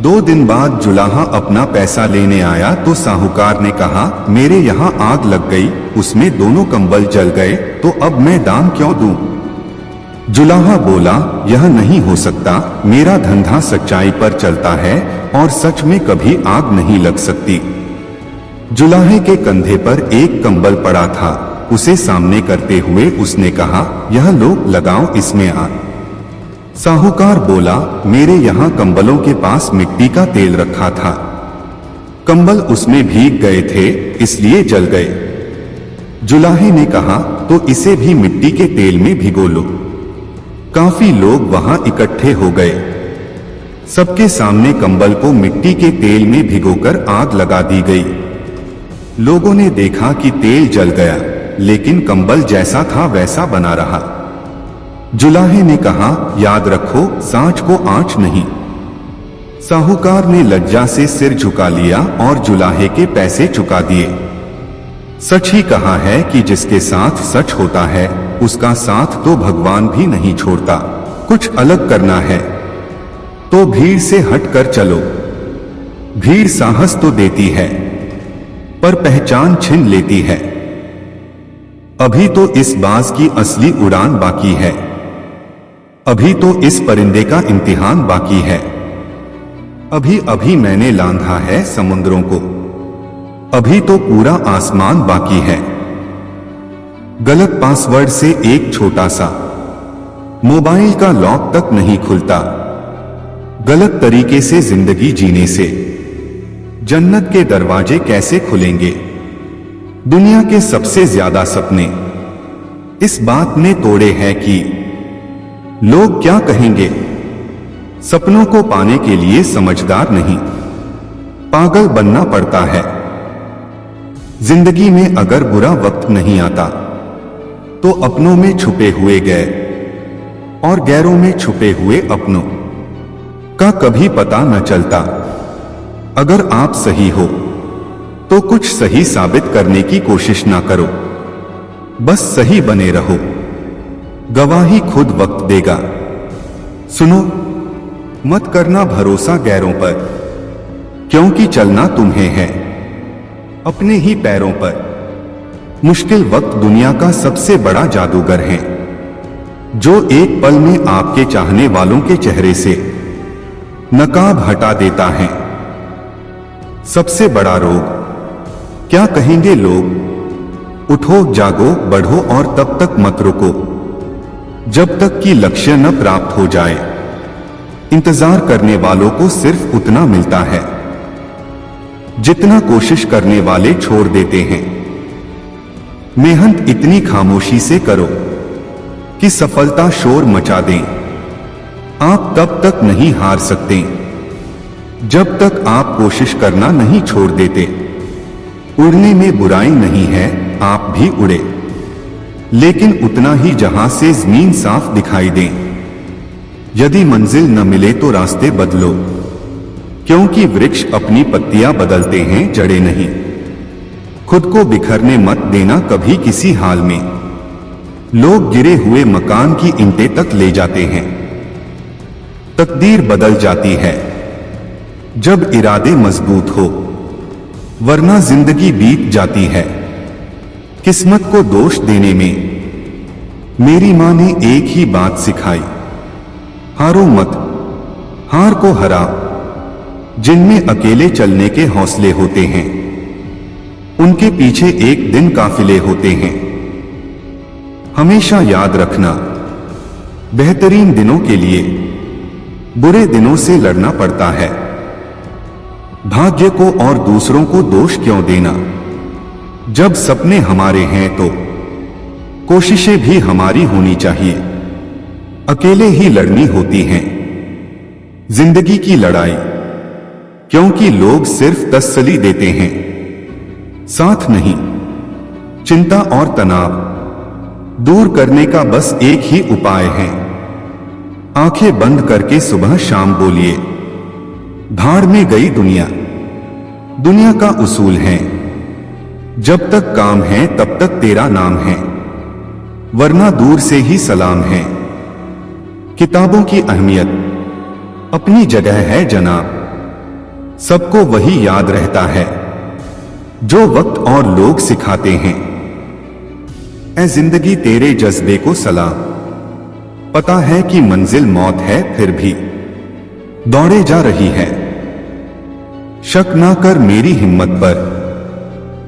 2 दिन बाद जुलाहा अपना पैसा लेने आया तो साहूकार ने कहा, मेरे यहाँ आग लग गई, उसमें दोनों कंबल जल गए, तो अब मैं दाम क्यों दूं? जुलाहा बोला, यह नहीं हो सकता, मेरा धंधा सच्चाई पर चलता है और सच में कभी आग नहीं लग सकती। जुलाहे के कंधे पर एक कंबल पड़ा था। उसे सामने करते हुए उसने कहा, यह लो, लगाओ इसमें आग। साहूकार बोला, मेरे यहाँ कंबलों के पास मिट्टी का तेल रखा था, कंबल उसमें भीग गए थे, इसलिए जल गए। जुलाहे ने कहा, तो इसे भी मिट्टी के तेल में भिगो लो। काफी लोग वहां इकट्ठे हो गए। सबके सामने कंबल को मिट्टी के तेल में भिगोकर आग लगा दी गई। लोगों ने देखा कि तेल जल गया, लेकिन कंबल जैसा था वैसा बना रहा। जुलाहे ने कहा, याद रखो, सांच को आंच नहीं। साहूकार ने लज्जा से सिर झुका लिया और जुलाहे के पैसे चुका दिए। सच ही कहा है कि जिसके साथ सच होता है उसका साथ तो भगवान भी नहीं छोड़ता। कुछ अलग करना है तो भीड़ से हटकर चलो। भीड़ साहस तो देती है पर पहचान छीन लेती है। अभी तो इस बाज की असली उड़ान बाकी है। अभी तो इस परिंदे का इम्तिहान बाकी है। अभी अभी मैंने लांघा है समुद्रों को, अभी तो पूरा आसमान बाकी है। गलत पासवर्ड से एक छोटा सा मोबाइल का लॉक तक नहीं खुलता। गलत तरीके से जिंदगी जीने से जन्नत के दरवाजे कैसे खुलेंगे? दुनिया के सबसे ज्यादा सपने इस बात ने तोड़े हैं कि लोग क्या कहेंगे। सपनों को पाने के लिए समझदार नहीं, पागल बनना पड़ता है। जिंदगी में अगर बुरा वक्त नहीं आता तो अपनों में छुपे हुए गैर और गैरों में छुपे हुए अपनों का कभी पता न चलता। अगर आप सही हो तो कुछ सही साबित करने की कोशिश ना करो, बस सही बने रहो। गवाही खुद वक्त देगा। सुनो, मत करना भरोसा गैरों पर, क्योंकि चलना तुम्हें है अपने ही पैरों पर। मुश्किल वक्त दुनिया का सबसे बड़ा जादूगर है, जो एक पल में आपके चाहने वालों के चेहरे से नकाब हटा देता है। सबसे बड़ा रोग क्या कहेंगे लोग, उठो, जागो, बढ़ो और तब तक मत रुको जब तक कि लक्ष्य न प्राप्त हो जाए। इंतजार करने वालों को सिर्फ उतना मिलता है जितना कोशिश करने वाले छोड़ देते हैं। मेहनत इतनी खामोशी से करो कि सफलता शोर मचा दें। आप तब तक नहीं हार सकते जब तक आप कोशिश करना नहीं छोड़ देते। उड़ने में बुराई नहीं है, आप भी उड़े, लेकिन उतना ही जहां से जमीन साफ दिखाई दे। यदि मंजिल न मिले तो रास्ते बदलो, क्योंकि वृक्ष अपनी पत्तियां बदलते हैं, जड़ें नहीं। खुद को बिखरने मत देना कभी किसी हाल में। लोग गिरे हुए मकान की ईंटें तक ले जाते हैं। तकदीर बदल जाती है जब इरादे मजबूत हो, वरना जिंदगी बीत जाती है किस्मत को दोष देने में। मेरी मां ने एक ही बात सिखाई, हारो मत, हार को हरा। जिनमें अकेले चलने के हौसले होते हैं, उनके पीछे एक दिन काफिले होते हैं। हमेशा याद रखना, बेहतरीन दिनों के लिए बुरे दिनों से लड़ना पड़ता है। भाग्य को और दूसरों को दोष क्यों देना? जब सपने हमारे हैं तो कोशिशें भी हमारी होनी चाहिए। अकेले ही लड़नी होती हैं जिंदगी की लड़ाई, क्योंकि लोग सिर्फ तसल्ली देते हैं, साथ नहीं। चिंता और तनाव दूर करने का बस एक ही उपाय है, आंखें बंद करके सुबह शाम बोलिए, भाड़ में गई दुनिया। दुनिया का उसूल है, जब तक काम है तब तक तेरा नाम है, वरना दूर से ही सलाम है। किताबों की अहमियत अपनी जगह है जनाब, सबको वही याद रहता है जो वक्त और लोग सिखाते हैं। ऐ जिंदगी तेरे जज्बे को सलाम, पता है कि मंजिल मौत है फिर भी दौड़े जा रही है। शक ना कर मेरी हिम्मत पर,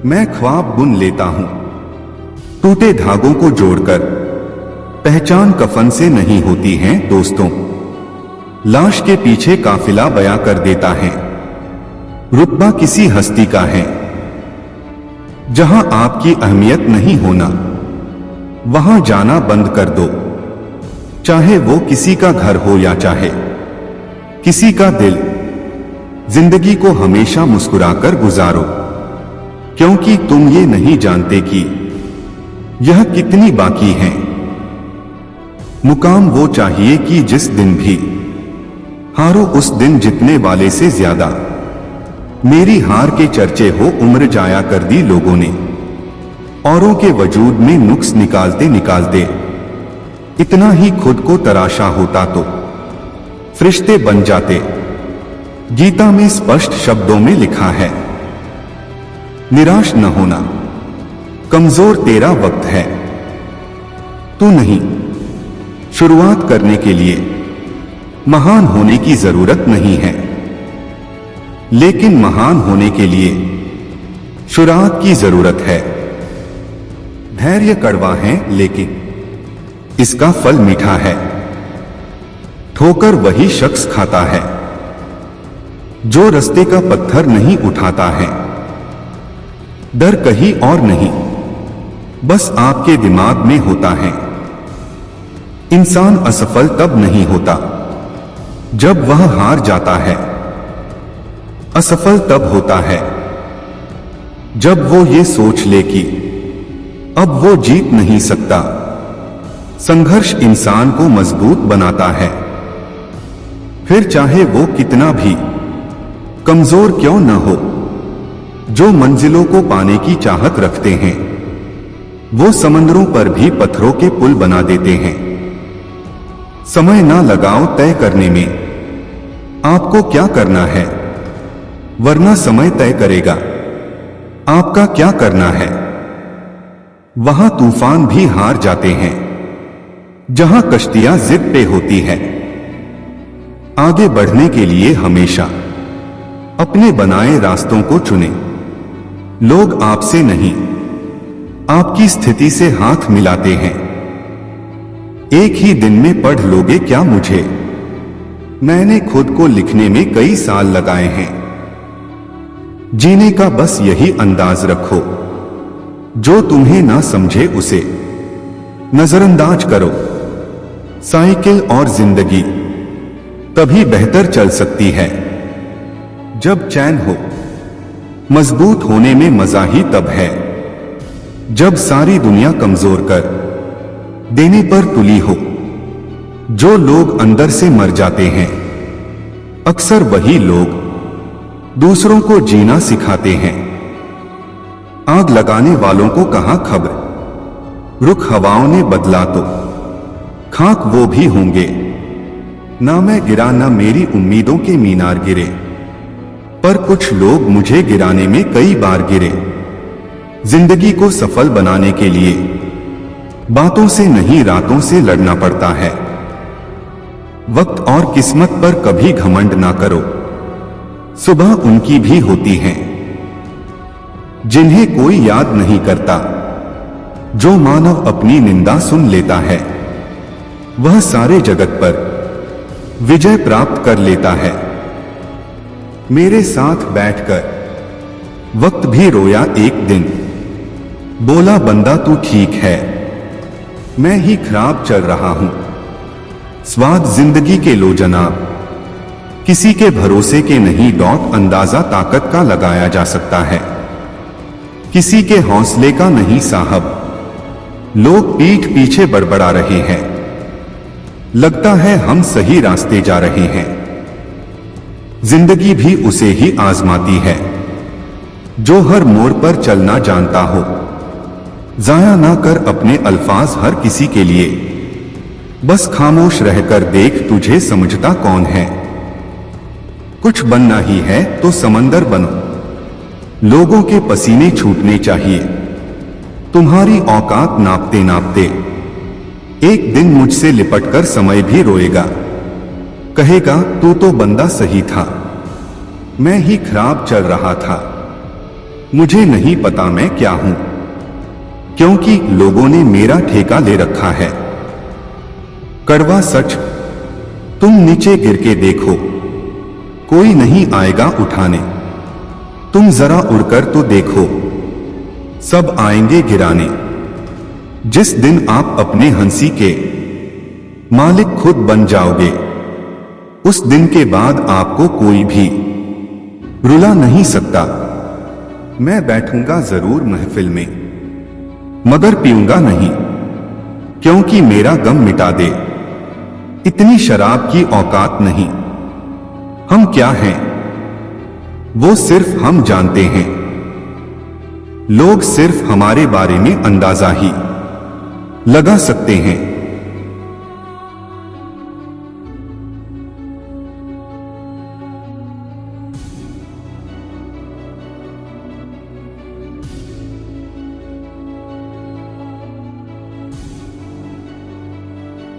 मैं ख्वाब बुन लेता हूं। टूटे धागों को जोड़कर पहचान कफन से नहीं होती है दोस्तों, लाश के पीछे काफिला बयां कर देता है। रुतबा किसी हस्ती का है, जहां आपकी अहमियत नहीं होना वहां जाना बंद कर दो। चाहे वो किसी का घर हो या चाहे किसी का दिल, जिंदगी को हमेशा मुस्कुराकर गुजारो, क्योंकि तुम ये नहीं जानते कि यह कितनी बाकी है। मुकाम वो चाहिए कि जिस दिन भी हारो उस दिन जितने वाले से ज्यादा। मेरी हार के चर्चे हो उम्र जाया कर दी लोगों ने, औरों के वजूद में नुक्स निकालते निकालते इतना ही खुद को तराशा होता तो फरिश्ते बन जाते। गीता में स्पष्ट शब्दों में लिखा है, निराश न होना, कमजोर तेरा वक्त है, तू नहीं। शुरुआत करने के लिए महान होने की जरूरत नहीं है, लेकिन महान होने के लिए शुरुआत की जरूरत है। धैर्य कड़वा है लेकिन इसका फल मीठा है। ठोकर वही शख्स खाता है जो रास्ते का पत्थर नहीं उठाता है। डर कहीं और नहीं, बस आपके दिमाग में होता है। इंसान असफल तब नहीं होता जब वह हार जाता है, असफल तब होता है जब वो ये सोच ले कि अब वो जीत नहीं सकता। संघर्ष इंसान को मजबूत बनाता है, फिर चाहे वो कितना भी कमजोर क्यों न हो। जो मंजिलों को पाने की चाहत रखते हैं, वो समंदरों पर भी पत्थरों के पुल बना देते हैं। समय ना लगाओ तय करने में आपको क्या करना है, वरना समय तय करेगा आपका क्या करना है। वहां तूफान भी हार जाते हैं जहां कश्तियां जिद पे होती है। आगे बढ़ने के लिए हमेशा अपने बनाए रास्तों को चुनें। लोग आपसे नहीं, आपकी स्थिति से हाथ मिलाते हैं। एक ही दिन में पढ़ लोगे क्या मुझे? मैंने खुद को लिखने में कई साल लगाए हैं। जीने का बस यही अंदाज रखो, जो तुम्हें ना समझे उसे नजरअंदाज करो। साइकिल और जिंदगी तभी बेहतर चल सकती है जब चैन हो। मजबूत होने में मजा ही तब है जब सारी दुनिया कमजोर कर देने पर तुली हो। जो लोग अंदर से मर जाते हैं, अक्सर वही लोग दूसरों को जीना सिखाते हैं। आग लगाने वालों को कहां खबर, रुख हवाओं ने बदला तो खाक वो भी होंगे। ना मैं गिरा ना मेरी उम्मीदों के मीनार गिरे, पर कुछ लोग मुझे गिराने में कई बार गिरे। जिंदगी को सफल बनाने के लिए बातों से नहीं रातों से लड़ना पड़ता है। वक्त और किस्मत पर कभी घमंड ना करो, सुबह उनकी भी होती है जिन्हें कोई याद नहीं करता। जो मानव अपनी निंदा सुन लेता है, वह सारे जगत पर विजय प्राप्त कर लेता है। मेरे साथ बैठकर वक्त भी रोया एक दिन, बोला बंदा तू ठीक है, मैं ही खराब चल रहा हूं। स्वाद जिंदगी के लो जनाब, किसी के भरोसे के नहीं। डॉट अंदाजा ताकत का लगाया जा सकता है, किसी के हौसले का नहीं साहब। लोग पीठ पीछे बड़बड़ा रहे हैं, लगता है हम सही रास्ते जा रहे हैं। जिंदगी भी उसे ही आजमाती है जो हर मोड़ पर चलना जानता हो। जाया ना कर अपने अल्फाज हर किसी के लिए, बस खामोश रहकर देख तुझे समझता कौन है। कुछ बनना ही है तो समंदर बनो, लोगों के पसीने छूटने चाहिए तुम्हारी औकात नापते नापते। एक दिन मुझसे लिपटकर समय भी रोएगा, कहेगा तू तो बंदा सही था, मैं ही खराब चल रहा था। मुझे नहीं पता मैं क्या हूं, क्योंकि लोगों ने मेरा ठेका ले रखा है। कड़वा सच, तुम नीचे गिर के देखो, कोई नहीं आएगा उठाने। तुम जरा उड़कर तो देखो, सब आएंगे गिराने। जिस दिन आप अपने हंसी के मालिक खुद बन जाओगे, उस दिन के बाद आपको कोई भी रुला नहीं सकता। मैं बैठूंगा जरूर महफिल में, मगर पीऊंगा नहीं, क्योंकि मेरा गम मिटा दे इतनी शराब की औकात नहीं। हम क्या हैं वो सिर्फ हम जानते हैं, लोग सिर्फ हमारे बारे में अंदाजा ही लगा सकते हैं।